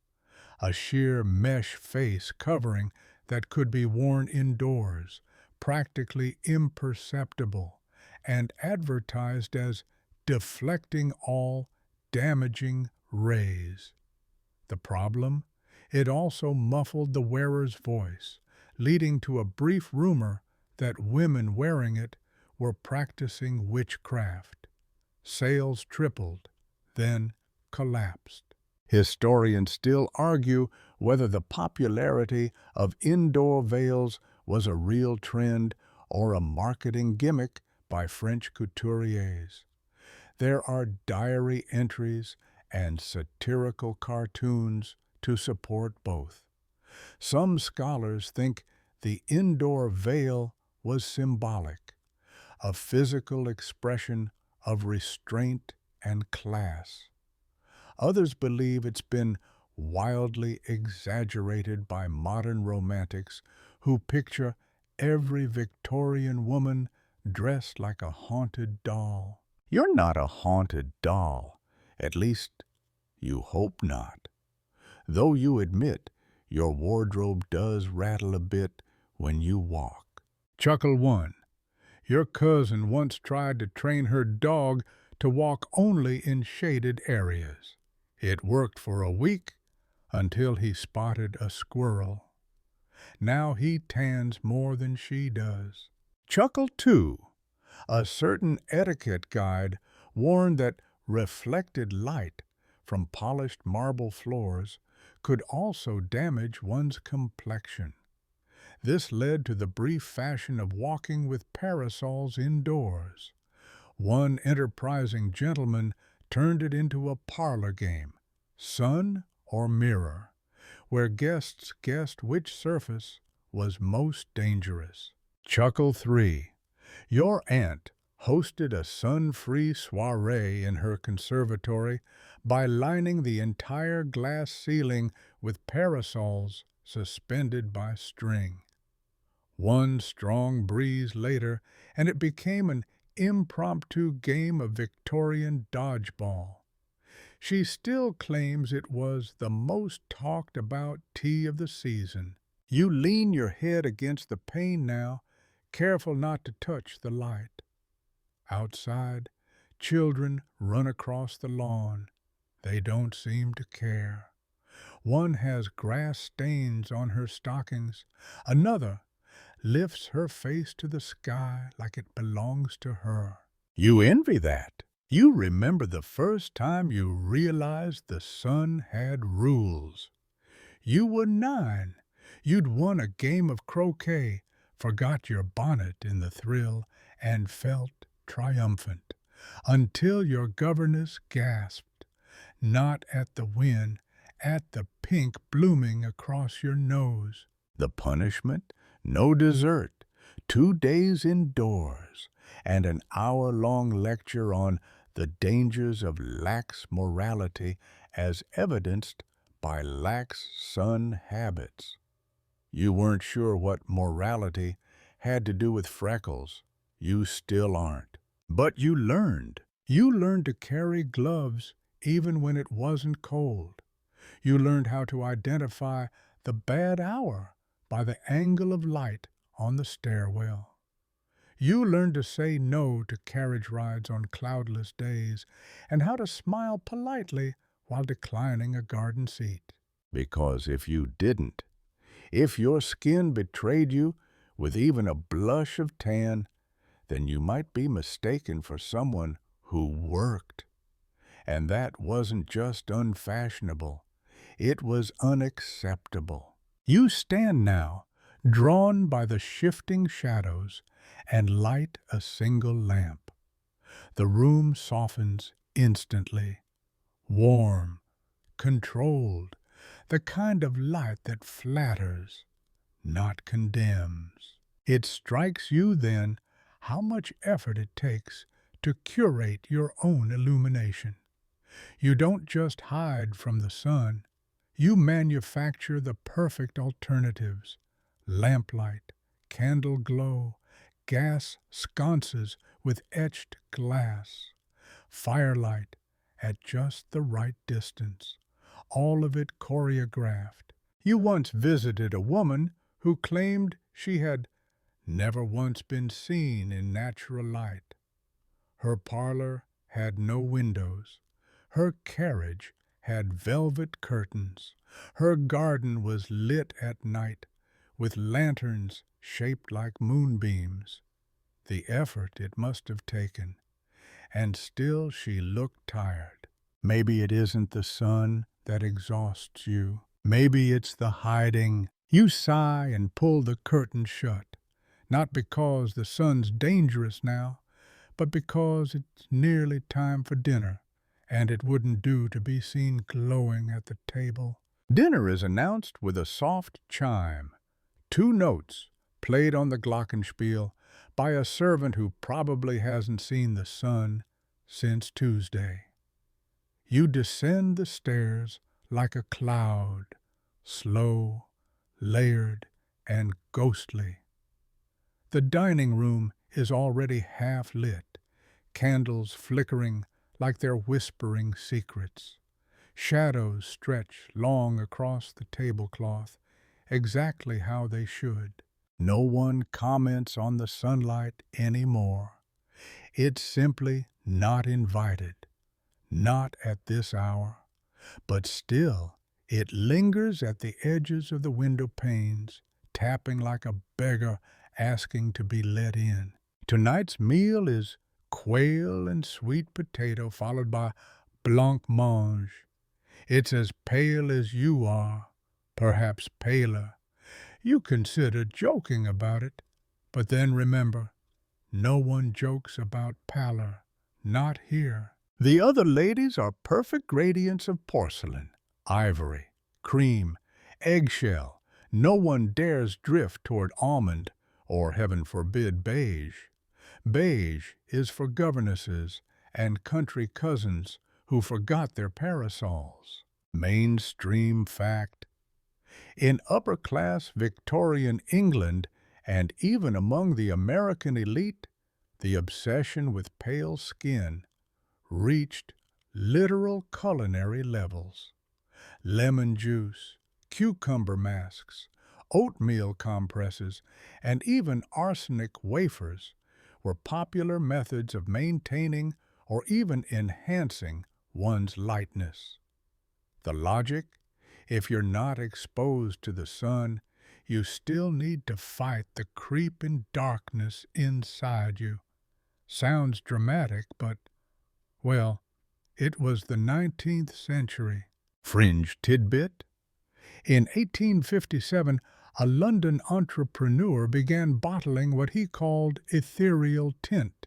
a sheer mesh face covering that could be worn indoors, practically imperceptible, and advertised as deflecting all damaging rays. The problem? It also muffled the wearer's voice, leading to a brief rumor that women wearing it were practicing witchcraft. Sales tripled, then collapsed. Historians still argue whether the popularity of indoor veils was a real trend or a marketing gimmick by French couturiers. There are diary entries and satirical cartoons to support both. Some scholars think the indoor veil was symbolic, a physical expression of restraint and class. Others believe it's been wildly exaggerated by modern romantics who picture every Victorian woman dressed like a haunted doll. You're not a haunted doll. At least, you hope not. Though you admit your wardrobe does rattle a bit when you walk. Chuckle 1. Your cousin once tried to train her dog to walk only in shaded areas. It worked for a week until he spotted a squirrel. Now he tans more than she does. Chuckle 2. A certain etiquette guide warned that reflected light from polished marble floors could also damage one's complexion. This led to the brief fashion of walking with parasols indoors. One enterprising gentleman turned it into a parlor game, sun or mirror, where guests guessed which surface was most dangerous. Chuckle 3. Your aunt hosted a sun-free soiree in her conservatory by lining the entire glass ceiling with parasols suspended by string. One strong breeze later, and it became an impromptu game of Victorian dodgeball. She still claims it was the most talked about tea of the season. You lean your head against the pane now, careful not to touch the light. Outside, children run across the lawn. They don't seem to care. One has grass stains on her stockings. Another lifts her face to the sky like it belongs to her. You envy that. You remember the first time you realized the sun had rules. You were 9. You'd won a game of croquet, forgot your bonnet in the thrill, and felt triumphant, until your governess gasped, not at the wind, at the pink blooming across your nose. The punishment? No dessert, 2 days indoors, and an hour-long lecture on the dangers of lax morality as evidenced by lax sun habits. You weren't sure what morality had to do with freckles. You still aren't. But you learned. You learned to carry gloves even when it wasn't cold. You learned how to identify the bad hour by the angle of light on the stairwell. You learned to say no to carriage rides on cloudless days and how to smile politely while declining a garden seat. Because if you didn't, if your skin betrayed you with even a blush of tan, then you might be mistaken for someone who worked. And that wasn't just unfashionable, it was unacceptable. You stand now, drawn by the shifting shadows, and light a single lamp. The room softens instantly, warm, controlled, the kind of light that flatters, not condemns. It strikes you then how much effort it takes to curate your own illumination. You don't just hide from the sun, you manufacture the perfect alternatives: lamplight, candle glow, gas sconces with etched glass, firelight at just the right distance, all of it choreographed. You once visited a woman who claimed she had never once been seen in natural light. Her parlor had no windows. Her carriage had velvet curtains. Her garden was lit at night with lanterns shaped like moonbeams. The effort it must have taken, and still she looked tired. Maybe it isn't the sun that exhausts you. Maybe it's the hiding. You sigh and pull the curtain shut, not because the sun's dangerous now, but because it's nearly time for dinner, and it wouldn't do to be seen glowing at the table. Dinner is announced with a soft chime, 2 notes played on the glockenspiel by a servant who probably hasn't seen the sun since Tuesday. You descend the stairs like a cloud, slow, layered, and ghostly. The dining room is already half lit, candles flickering like they're whispering secrets. Shadows stretch long across the tablecloth, exactly how they should. No one comments on the sunlight anymore. It's simply not invited, not at this hour. But still, it lingers at the edges of the window panes, tapping like a beggar asking to be let in. Tonight's meal is quail and sweet potato, followed by blancmange. It's as pale as you are, perhaps paler. You consider joking about it, but then remember, no one jokes about pallor, not here. The other ladies are perfect gradients of porcelain, ivory, cream, eggshell. No one dares drift toward almond or, heaven forbid, beige. Beige is for governesses and country cousins who forgot their parasols. Mainstream fact. In upper-class Victorian England and even among the American elite, the obsession with pale skin reached literal culinary levels. Lemon juice, cucumber masks, oatmeal compresses, and even arsenic wafers were popular methods of maintaining or even enhancing one's lightness. The logic? If you're not exposed to the sun, you still need to fight the creeping darkness inside you. Sounds dramatic, but, well, it was the 19th century. Fringe tidbit? In 1857, a London entrepreneur began bottling what he called ethereal tint,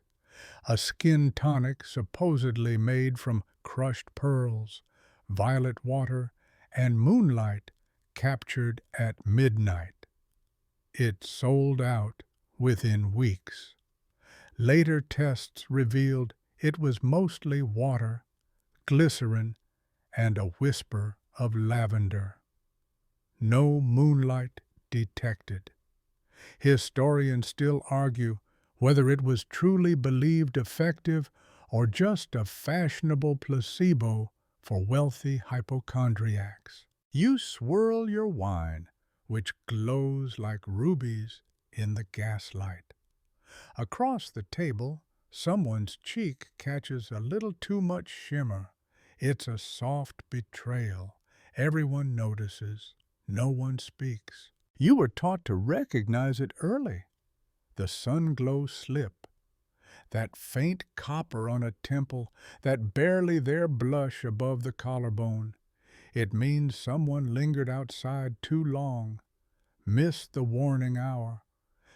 a skin tonic supposedly made from crushed pearls, violet water, and moonlight captured at midnight. It sold out within weeks. Later tests revealed it was mostly water, glycerin, and a whisper of lavender. No moonlight detected. Historians still argue whether it was truly believed effective or just a fashionable placebo for wealthy hypochondriacs. You swirl your wine, which glows like rubies in the gaslight. Across the table, someone's cheek catches a little too much shimmer. It's a soft betrayal. Everyone notices. No one speaks. You were taught to recognize it early. The sunglow slip, that faint copper on a temple, that barely there blush above the collarbone. It means someone lingered outside too long, missed the warning hour,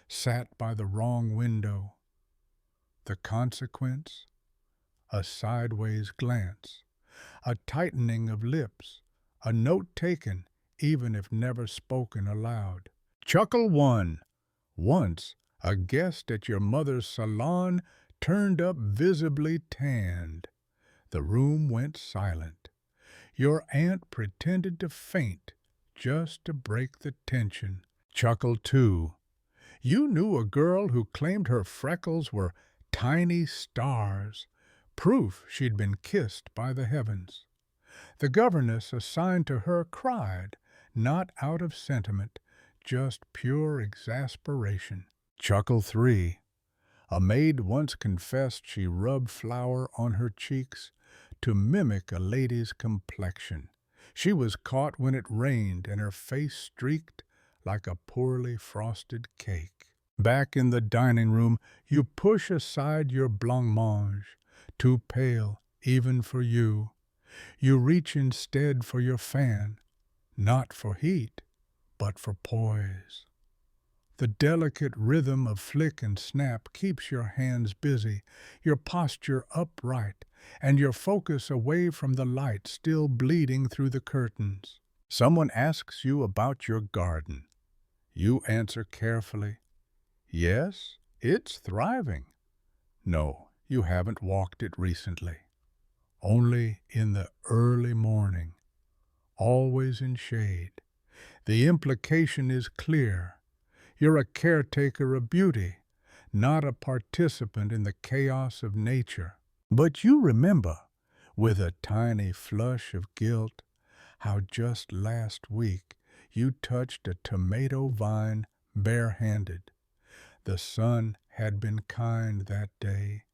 sat by the wrong window. The consequence? A sideways glance, a tightening of lips, a note taken, even if never spoken aloud. Chuckle 1. Once, a guest at your mother's salon turned up visibly tanned. The room went silent. Your aunt pretended to faint just to break the tension. Chuckle 2. You knew a girl who claimed her freckles were tiny stars, proof she'd been kissed by the heavens. The governess assigned to her cried, not out of sentiment, just pure exasperation. Chuckle 3. A maid once confessed she rubbed flour on her cheeks to mimic a lady's complexion. She was caught when it rained and her face streaked like a poorly frosted cake. Back in the dining room, you push aside your blancmange, too pale even for you. You reach instead for your fan, not for heat, but for poise. The delicate rhythm of flick and snap keeps your hands busy, your posture upright, and your focus away from the light still bleeding through the curtains. Someone asks you about your garden. You answer carefully, "Yes, it's thriving." No, you haven't walked it recently. Only in the early morning, always in shade. The implication is clear. You're a caretaker of beauty, not a participant in the chaos of nature. But you remember, with a tiny flush of guilt, how just last week you touched a tomato vine barehanded. The sun had been kind that day,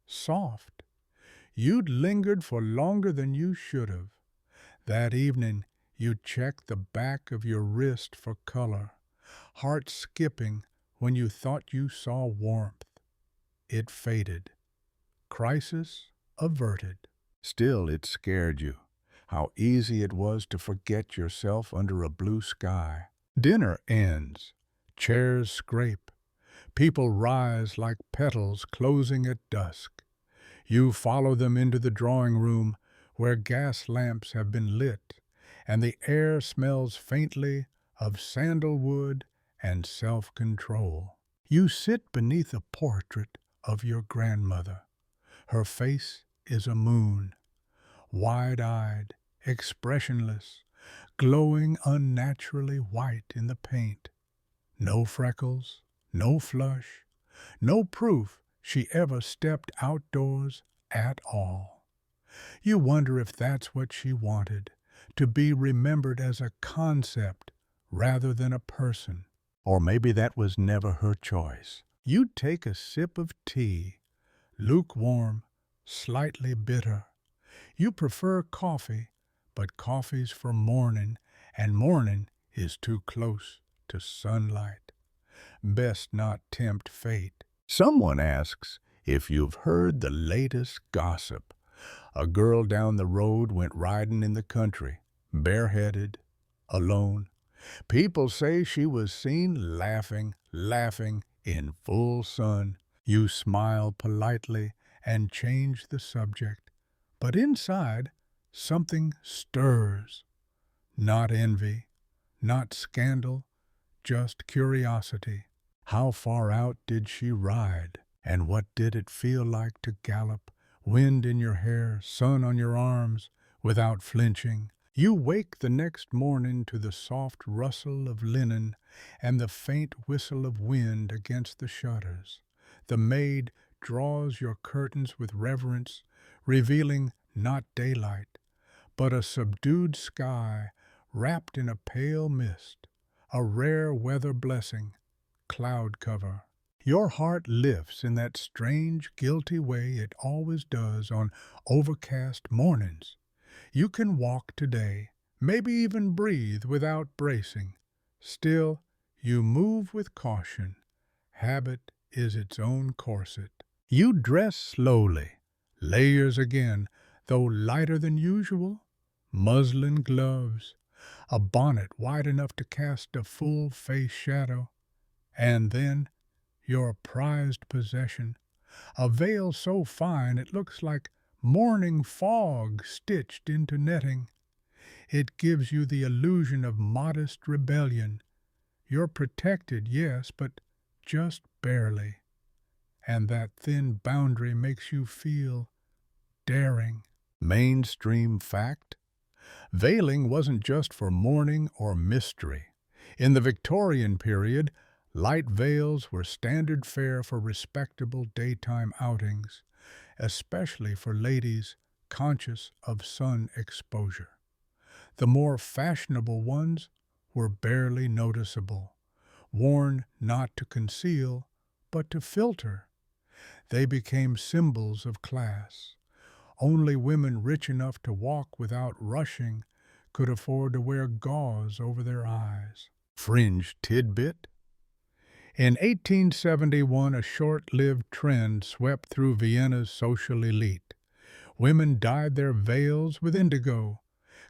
soft. You'd lingered for longer than you should have. That evening you checked the back of your wrist for color, heart skipping when you thought you saw warmth. It faded. Crisis averted. Still, it scared you. How easy it was to forget yourself under a blue sky. Dinner ends. Chairs scrape. People rise like petals closing at dusk. You follow them into the drawing room where gas lamps have been lit, and the air smells faintly of sandalwood and self-control. You sit beneath a portrait of your grandmother. Her face is a moon, wide-eyed, expressionless, glowing unnaturally white in the paint. No freckles, no flush, no proof she ever stepped outdoors at all. You wonder if that's what she wanted, to be remembered as a concept rather than a person. Or maybe that was never her choice. You take a sip of tea, lukewarm, slightly bitter. You prefer coffee, but coffee's for morning, and morning is too close to sunlight. Best not tempt fate. Someone asks if you've heard the latest gossip. A girl down the road went riding in the country, bareheaded, alone. People say she was seen laughing in full sun. You smile politely and change the subject. But inside, something stirs. Not envy, not scandal, just curiosity. How far out did she ride? And what did it feel like to gallop, wind in your hair, sun on your arms, without flinching? You wake the next morning to the soft rustle of linen and the faint whistle of wind against the shutters. The maid draws your curtains with reverence, revealing not daylight, but a subdued sky wrapped in a pale mist, a rare weather blessing, cloud cover. Your heart lifts in that strange, guilty way it always does on overcast mornings. You can walk today, maybe even breathe without bracing. Still, you move with caution. Habit is its own corset. You dress slowly, layers again, though lighter than usual. Muslin gloves, a bonnet wide enough to cast a full face shadow, and then your prized possession, a veil so fine it looks like morning fog stitched into netting. It gives you the illusion of modest rebellion. You're protected, yes, but just barely. And that thin boundary makes you feel daring. Mainstream fact: veiling wasn't just for mourning or mystery. In the Victorian period, light veils were standard fare for respectable daytime outings, especially for ladies conscious of sun exposure. The more fashionable ones were barely noticeable, worn not to conceal, but to filter. They became symbols of class. Only women rich enough to walk without rushing could afford to wear gauze over their eyes. Fringe tidbit: in 1871, a short-lived trend swept through Vienna's social elite. Women dyed their veils with indigo,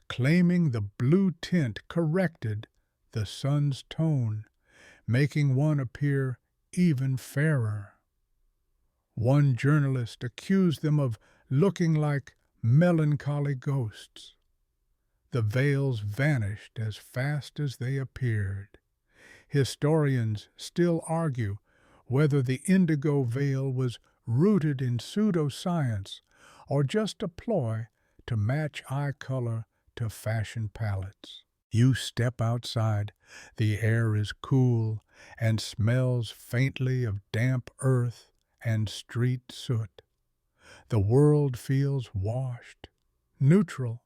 claiming the blue tint corrected the sun's tone, making one appear even fairer. One journalist accused them of looking like melancholy ghosts. The veils vanished as fast as they appeared. Historians still argue whether the indigo veil was rooted in pseudoscience or just a ploy to match eye color to fashion palettes. You step outside, the air is cool and smells faintly of damp earth and street soot. The world feels washed, neutral.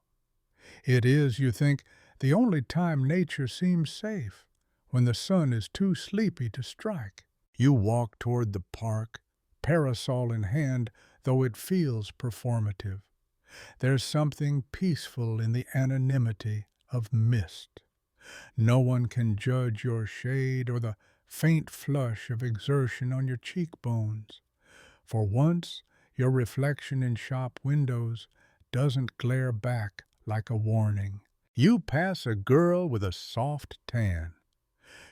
It is, you think, the only time nature seems safe, when the sun is too sleepy to strike. You walk toward the park, parasol in hand, though it feels performative. There's something peaceful in the anonymity of mist. No one can judge your shade or the faint flush of exertion on your cheekbones. For once, your reflection in shop windows doesn't glare back like a warning. You pass a girl with a soft tan.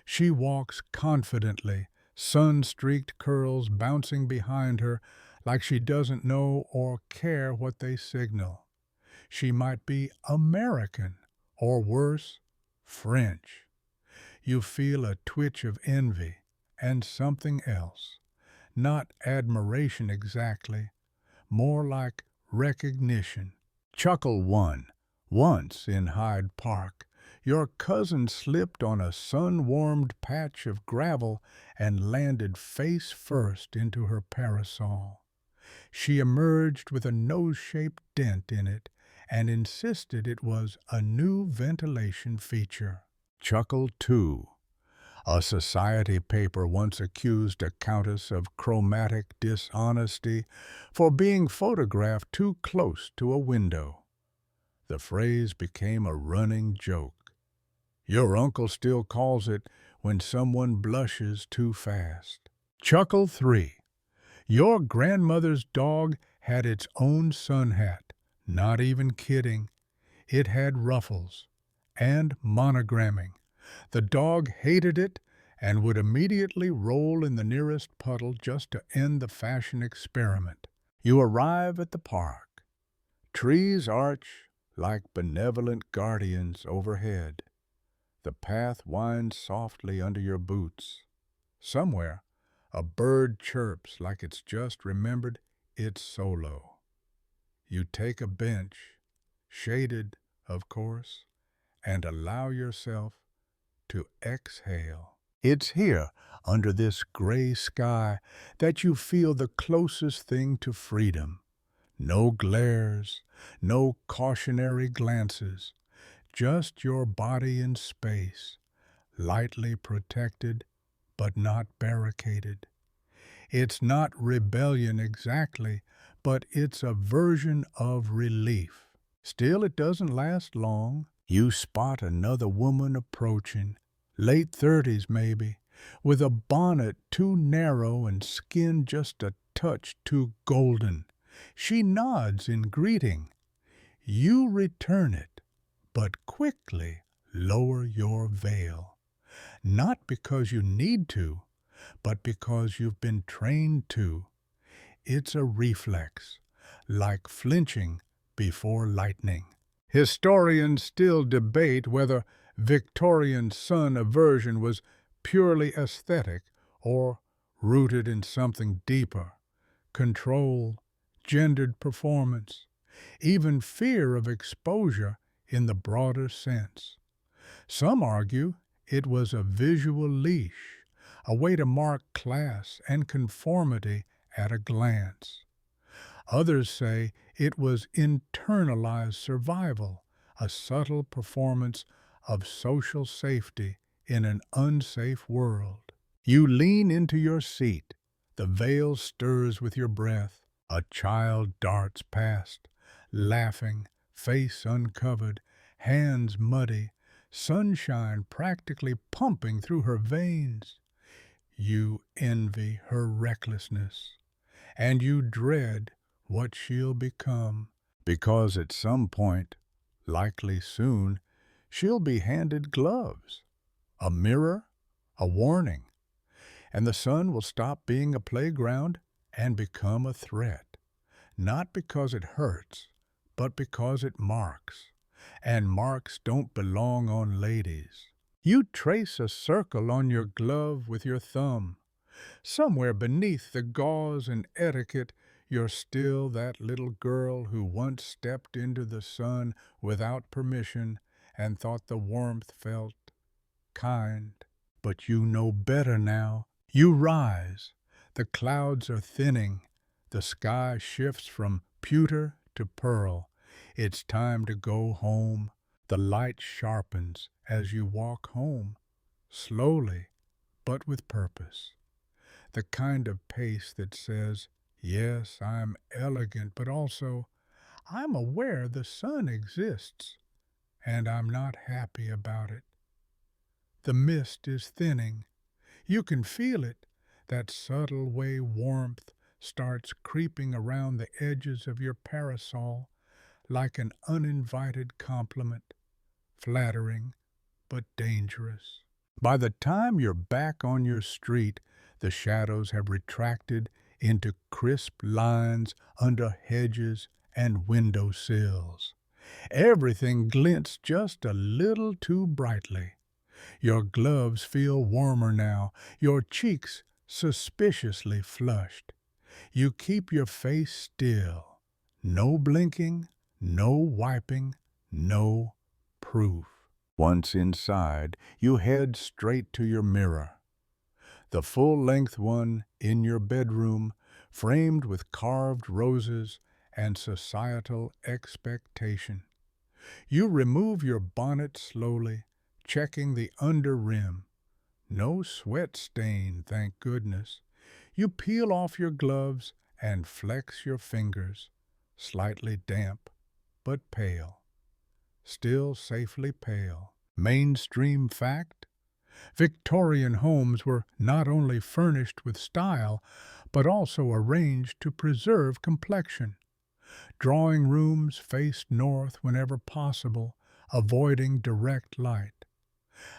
She walks confidently, sun-streaked curls bouncing behind her like she doesn't know or care what they signal. She might be American, or worse, French. You feel a twitch of envy and something else. Not admiration exactly, more like recognition. Chuckle 1. Once in Hyde Park, your cousin slipped on a sun-warmed patch of gravel and landed face first into her parasol. She emerged with a nose-shaped dent in it and insisted it was a new ventilation feature. Chuckle 2. A society paper once accused a countess of chromatic dishonesty for being photographed too close to a window. The phrase became a running joke. Your uncle still calls it when someone blushes too fast. Chuckle 3. Your grandmother's dog had its own sun hat. Not even kidding. It had ruffles and monogramming. The dog hated it and would immediately roll in the nearest puddle just to end the fashion experiment. You arrive at the park. Trees arch like benevolent guardians overhead. The path winds softly under your boots. Somewhere, a bird chirps like it's just remembered its solo. You take a bench, shaded, of course, and allow yourself to exhale. It's here, under this gray sky, that you feel the closest thing to freedom. No glares, no cautionary glances, just your body in space, lightly protected, but not barricaded. It's not rebellion exactly, but it's a version of relief. Still, it doesn't last long. You spot another woman approaching, late 30s maybe, with a bonnet too narrow and skin just a touch too golden. She nods in greeting. You return it, but quickly lower your veil. Not because you need to, but because you've been trained to. It's a reflex, like flinching before lightning. Historians still debate whether Victorian sun aversion was purely aesthetic or rooted in something deeper: control, gendered performance, even fear of exposure in the broader sense. Some argue it was a visual leash, a way to mark class and conformity at a glance. Others say it was internalized survival, a subtle performance of social safety in an unsafe world. You lean into your seat. The veil stirs with your breath. A child darts past, laughing, face uncovered, hands muddy, sunshine practically pumping through her veins. You envy her recklessness, and you dread what she'll become, because at some point, likely soon, she'll be handed gloves, a mirror, a warning, and the sun will stop being a playground and become a threat, not because it hurts, but because it marks, and marks don't belong on ladies. You trace a circle on your glove with your thumb. Somewhere beneath the gauze and etiquette, you're still that little girl who once stepped into the sun without permission and thought the warmth felt kind. But you know better now. You rise. The clouds are thinning. The sky shifts from pewter to pearl. It's time to go home. The light sharpens as you walk home, slowly, but with purpose. The kind of pace that says, yes, I'm elegant, but also, I'm aware the sun exists, and I'm not happy about it. The mist is thinning. You can feel it, that subtle way warmth starts creeping around the edges of your parasol like an uninvited compliment, flattering but dangerous. By the time you're back on your street, the shadows have retracted into crisp lines under hedges and window sills. Everything glints just a little too brightly. Your gloves feel warmer now, your cheeks suspiciously flushed. You keep your face still. No blinking, no wiping, no proof. Once inside, you head straight to your mirror. The full-length one in your bedroom, framed with carved roses and societal expectation. You remove your bonnet slowly, checking the under rim. No sweat stain, thank goodness. You peel off your gloves and flex your fingers, slightly damp, but pale. Still safely pale. Mainstream fact? Victorian homes were not only furnished with style, but also arranged to preserve complexion. Drawing rooms faced north whenever possible, avoiding direct light.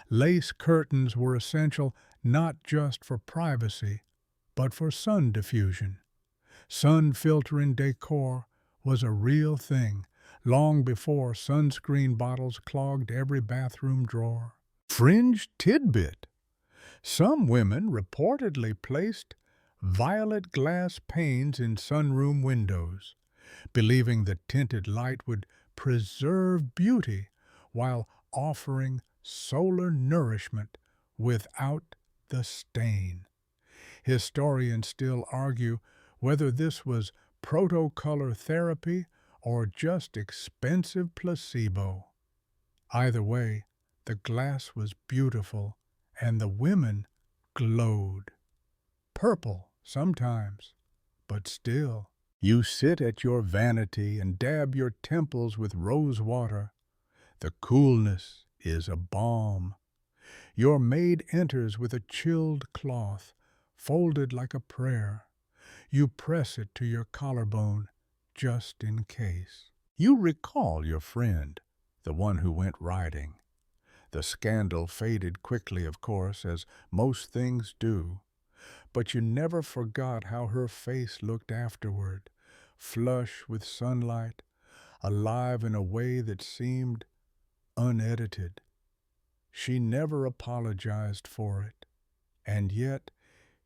Lace curtains were essential not just for privacy, but for sun diffusion. Sun filtering decor was a real thing, long before sunscreen bottles clogged every bathroom drawer. Fringe tidbit. Some women reportedly placed violet glass panes in sunroom windows, believing the tinted light would preserve beauty while offering solar nourishment without the stain. Historians still argue whether this was protocolor therapy or just expensive placebo. Either way, the glass was beautiful and the women glowed. Purple sometimes, but still. You sit at your vanity and dab your temples with rose water. The coolness is a balm. Your maid enters with a chilled cloth, folded like a prayer. You press it to your collarbone, just in case. You recall your friend, the one who went riding. The scandal faded quickly, of course, as most things do. But you never forgot how her face looked afterward, flush with sunlight, alive in a way that seemed unedited. She never apologized for it, and yet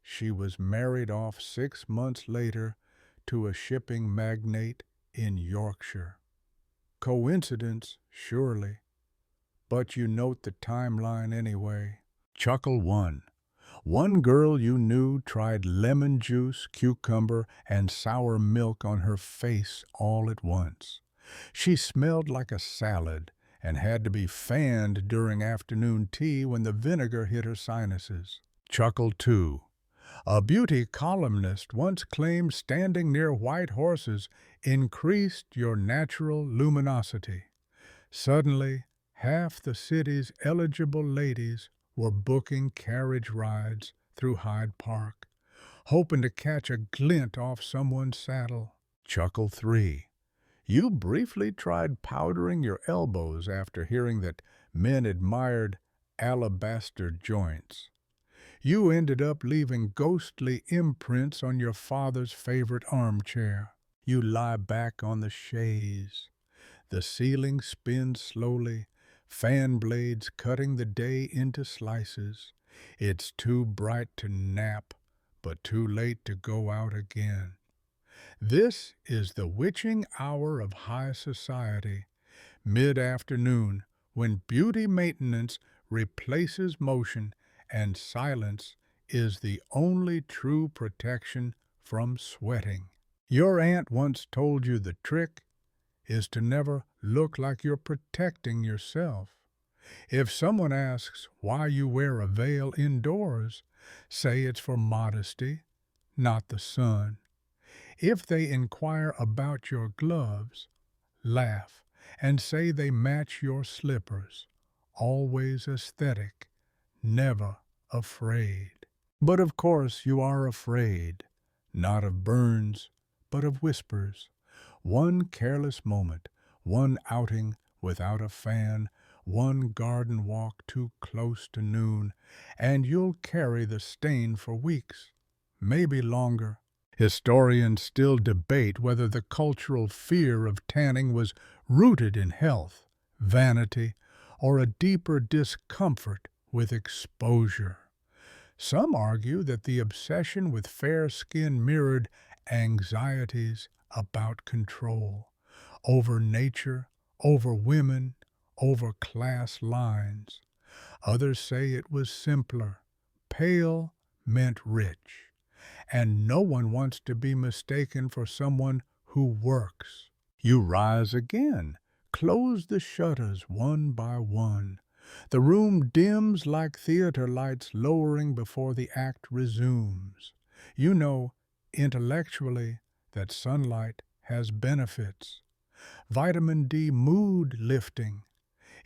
she was married off 6 months later to a shipping magnate in Yorkshire. Coincidence, surely, but you note the timeline anyway. Chuckle 1. One girl you knew tried lemon juice, cucumber, and sour milk on her face all at once. She smelled like a salad and had to be fanned during afternoon tea when the vinegar hit her sinuses. Chuckle 2. A beauty columnist once claimed standing near white horses increased your natural luminosity. Suddenly, half the city's eligible ladies were booking carriage rides through Hyde Park, hoping to catch a glint off someone's saddle. Chuckle 3. You briefly tried powdering your elbows after hearing that men admired alabaster joints. You ended up leaving ghostly imprints on your father's favorite armchair. You lie back on the chaise. The ceiling spins slowly, fan blades cutting the day into slices. It's too bright to nap, but too late to go out again. This is the witching hour of high society, mid-afternoon, when beauty maintenance replaces motion and silence is the only true protection from sweating. Your aunt once told you the trick is to never look like you're protecting yourself. If someone asks why you wear a veil indoors, say it's for modesty, not the sun. If they inquire about your gloves, laugh and say they match your slippers. Always aesthetic, never afraid. But of course you are afraid, not of burns, but of whispers. One careless moment, one outing without a fan, one garden walk too close to noon, and you'll carry the stain for weeks, maybe longer. Historians still debate whether the cultural fear of tanning was rooted in health, vanity, or a deeper discomfort with exposure. Some argue that the obsession with fair skin mirrored anxieties about control, over nature, over women, over class lines. Others say it was simpler. Pale meant rich, and no one wants to be mistaken for someone who works. You rise again, close the shutters one by one. The room dims like theater lights lowering before the act resumes. You know, intellectually, that sunlight has benefits. Vitamin D mood lifting.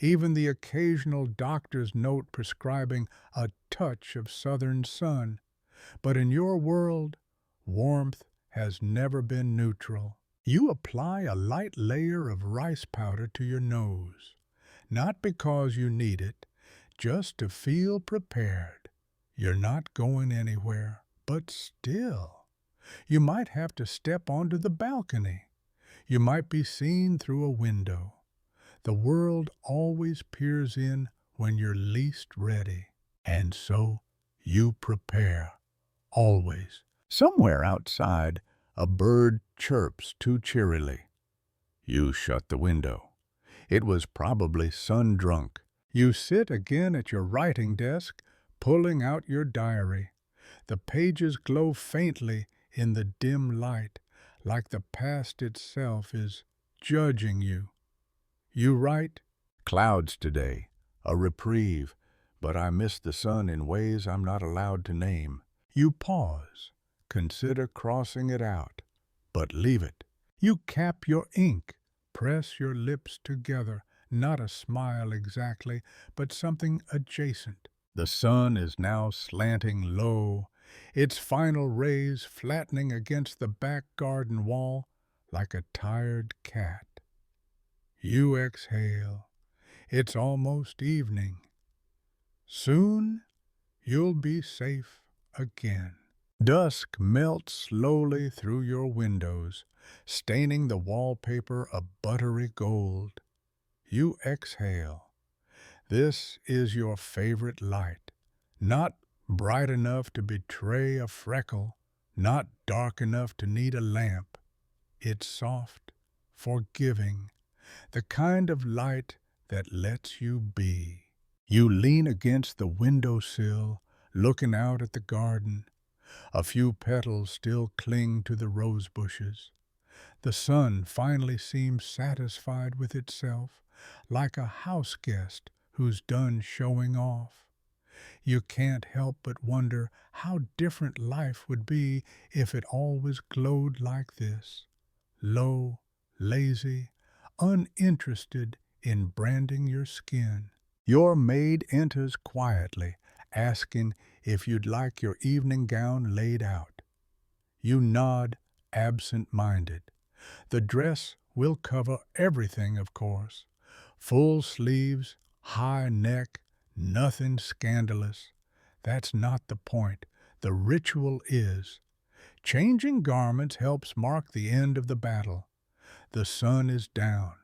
Even the occasional doctor's note prescribing a touch of southern sun. But in your world, warmth has never been neutral. You apply a light layer of rice powder to your nose, not because you need it, just to feel prepared. You're not going anywhere, but still, you might have to step onto the balcony. You might be seen through a window. The world always peers in when you're least ready, and so you prepare. Always. Somewhere outside, a bird chirps too cheerily. You shut the window. It was probably sun-drunk. You sit again at your writing desk, pulling out your diary. The pages glow faintly in the dim light, like the past itself is judging you. You write, "Clouds today, a reprieve, but I miss the sun in ways I'm not allowed to name." You pause, consider crossing it out, but leave it. You cap your ink, press your lips together, not a smile exactly, but something adjacent. The sun is now slanting low, its final rays flattening against the back garden wall like a tired cat. You exhale. It's almost evening. Soon you'll be safe again. Dusk melts slowly through your windows, staining the wallpaper a buttery gold. You exhale. This is your favorite light, not bright enough to betray a freckle, not dark enough to need a lamp. It's soft, forgiving, the kind of light that lets you be. You lean against the windowsill, looking out at the garden. A few petals still cling to the rose bushes. The sun finally seems satisfied with itself, like a house guest who's done showing off. You can't help but wonder how different life would be if it always glowed like this, low, lazy, uninterested in branding your skin. Your maid enters quietly, asking if you'd like your evening gown laid out. You nod, absent-minded. The dress will cover everything, of course. Full sleeves, high neck, nothing scandalous. That's not the point. The ritual is. Changing garments helps mark the end of the battle. The sun is down.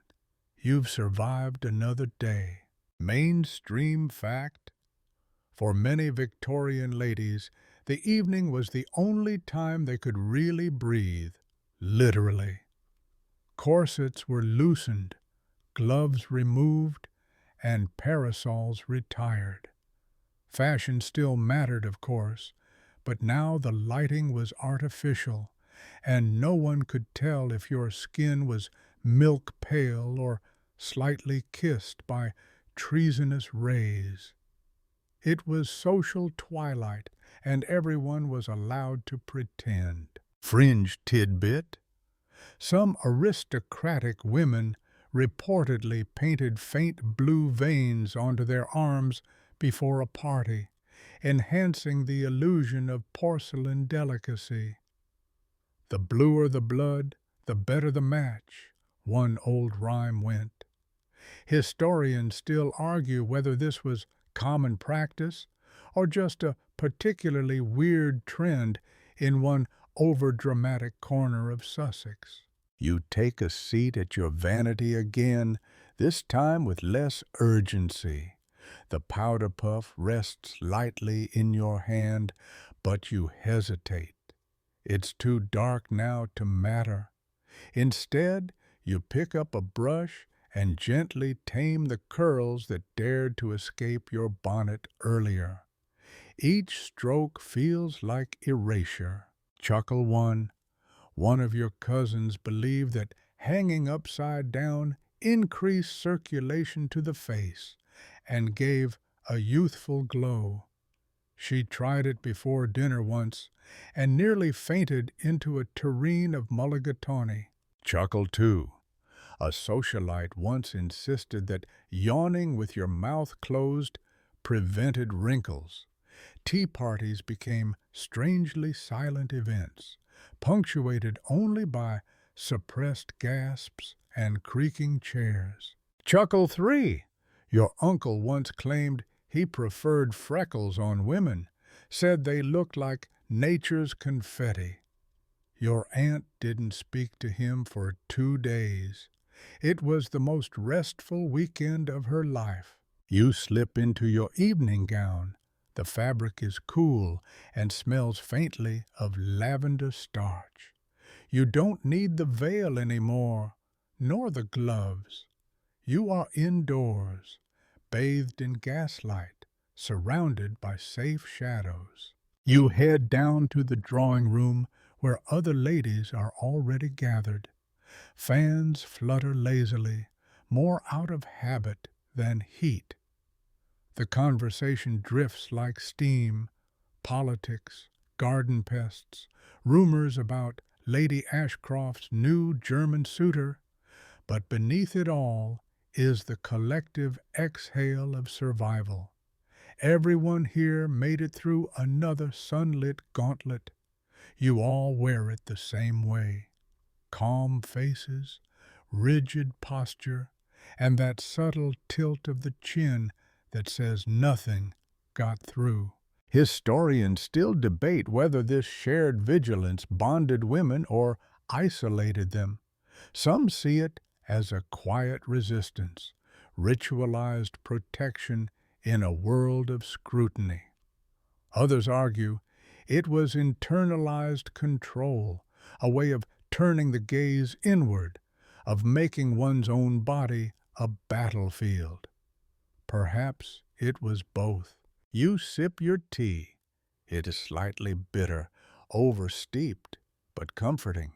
You've survived another day. Mainstream fact: for many Victorian ladies, the evening was the only time they could really breathe, literally. Corsets were loosened, gloves removed, and parasols retired. Fashion still mattered, of course, but now the lighting was artificial, and no one could tell if your skin was milk pale or slightly kissed by treasonous rays. It was social twilight, and everyone was allowed to pretend. Fringe tidbit: some aristocratic women reportedly painted faint blue veins onto their arms before a party, enhancing the illusion of porcelain delicacy. The bluer the blood, the better the match, one old rhyme went. Historians still argue whether this was common practice or just a particularly weird trend in one overdramatic corner of Sussex. You take a seat at your vanity again, this time with less urgency. The powder puff rests lightly in your hand, but you hesitate. It's too dark now to matter. Instead, you pick up a brush and gently tame the curls that dared to escape your bonnet earlier. Each stroke feels like erasure. Chuckle one of your cousins believed that hanging upside down increased circulation to the face and gave a youthful glow. She tried it before dinner once and nearly fainted into a tureen of mulligatawny. Chuckle two. A socialite once insisted that yawning with your mouth closed prevented wrinkles. Tea parties became strangely silent events, punctuated only by suppressed gasps and creaking chairs. Chuckle three. Your uncle once claimed he preferred freckles on women, said they looked like nature's confetti. Your aunt didn't speak to him for 2 days. It was the most restful weekend of her life. You slip into your evening gown. The fabric is cool and smells faintly of lavender starch. You don't need the veil anymore, nor the gloves. You are indoors, bathed in gaslight, surrounded by safe shadows. You head down to the drawing room where other ladies are already gathered. Fans flutter lazily, more out of habit than heat. The conversation drifts like steam, politics, garden pests, rumors about Lady Ashcroft's new German suitor, but beneath it all is the collective exhale of survival. Everyone here made it through another sunlit gauntlet. You all wear it the same way. Calm faces, rigid posture, and that subtle tilt of the chin that says nothing got through. Historians still debate whether this shared vigilance bonded women or isolated them. Some see it as a quiet resistance, ritualized protection in a world of scrutiny. Others argue it was internalized control, a way of turning the gaze inward, of making one's own body a battlefield. Perhaps it was both. You sip your tea. It is slightly bitter, oversteeped, but comforting.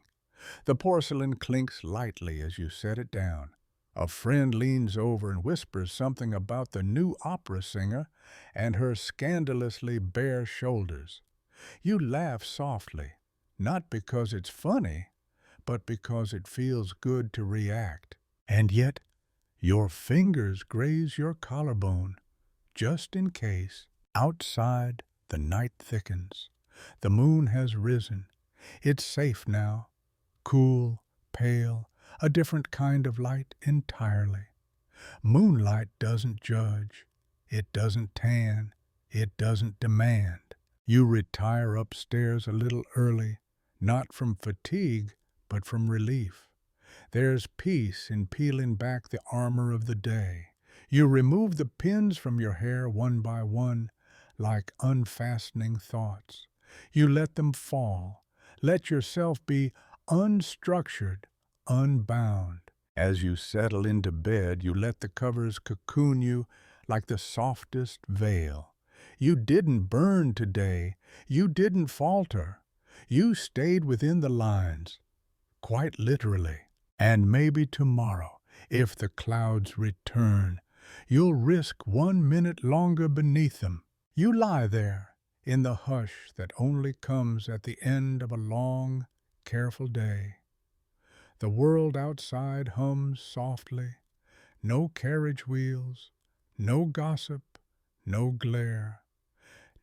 The porcelain clinks lightly as you set it down. A friend leans over and whispers something about the new opera singer and her scandalously bare shoulders. You laugh softly, not because it's funny, but because it feels good to react. And yet, your fingers graze your collarbone, just in case. Outside, the night thickens. The moon has risen. It's safe now, cool, pale, a different kind of light entirely. Moonlight doesn't judge. It doesn't tan. It doesn't demand. You retire upstairs a little early, not from fatigue, but from relief. There's peace in peeling back the armor of the day. You remove the pins from your hair one by one, like unfastening thoughts. You let them fall. Let yourself be unstructured, unbound. As you settle into bed, you let the covers cocoon you like the softest veil. You didn't burn today. You didn't falter. You stayed within the lines, quite literally. And maybe tomorrow, if the clouds return, you'll risk 1 minute longer beneath them. You lie there, in the hush that only comes at the end of a long, careful day. The world outside hums softly. No carriage wheels, no gossip, no glare.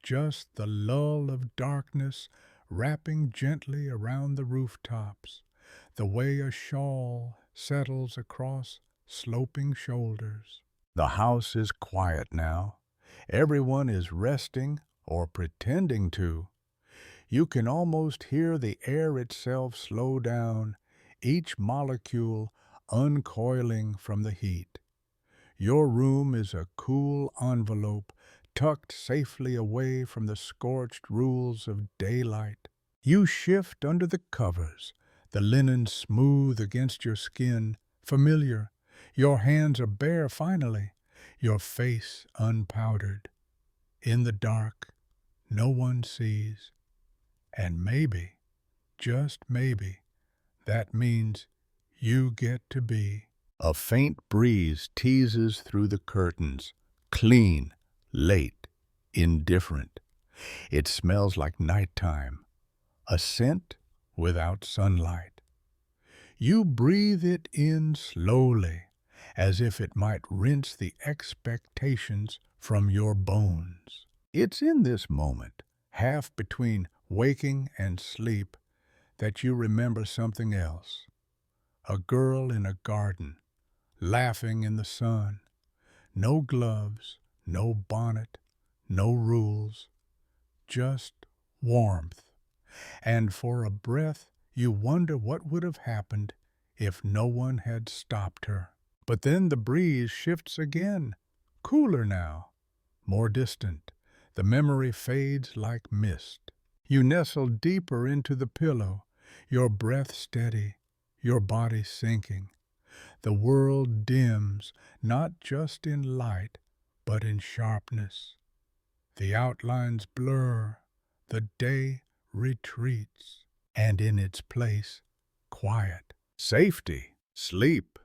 Just the lull of darkness wrapping gently around the rooftops, the way a shawl settles across sloping shoulders. The house is quiet now. Everyone is resting or pretending to. You can almost hear the air itself slow down, each molecule uncoiling from the heat. Your room is a cool envelope tucked safely away from the scorched rules of daylight. You shift under the covers, the linen smooth against your skin, familiar. Your hands are bare finally, your face unpowdered. In the dark, no one sees. And maybe, just maybe, that means you get to be. A faint breeze teases through the curtains, clean, late, indifferent. It smells like nighttime, a scent without sunlight. You breathe it in slowly, as if it might rinse the expectations from your bones. It's in this moment, half between waking and sleep, that you remember something else. A girl in a garden, laughing in the sun. No gloves, no bonnet, no rules, just warmth. And for a breath, you wonder what would have happened if no one had stopped her. But then the breeze shifts again, cooler now, more distant. The memory fades like mist. You nestle deeper into the pillow, your breath steady, your body sinking. The world dims, not just in light, but in sharpness. The outlines blur, the day retreats, and in its place, quiet, safety, sleep.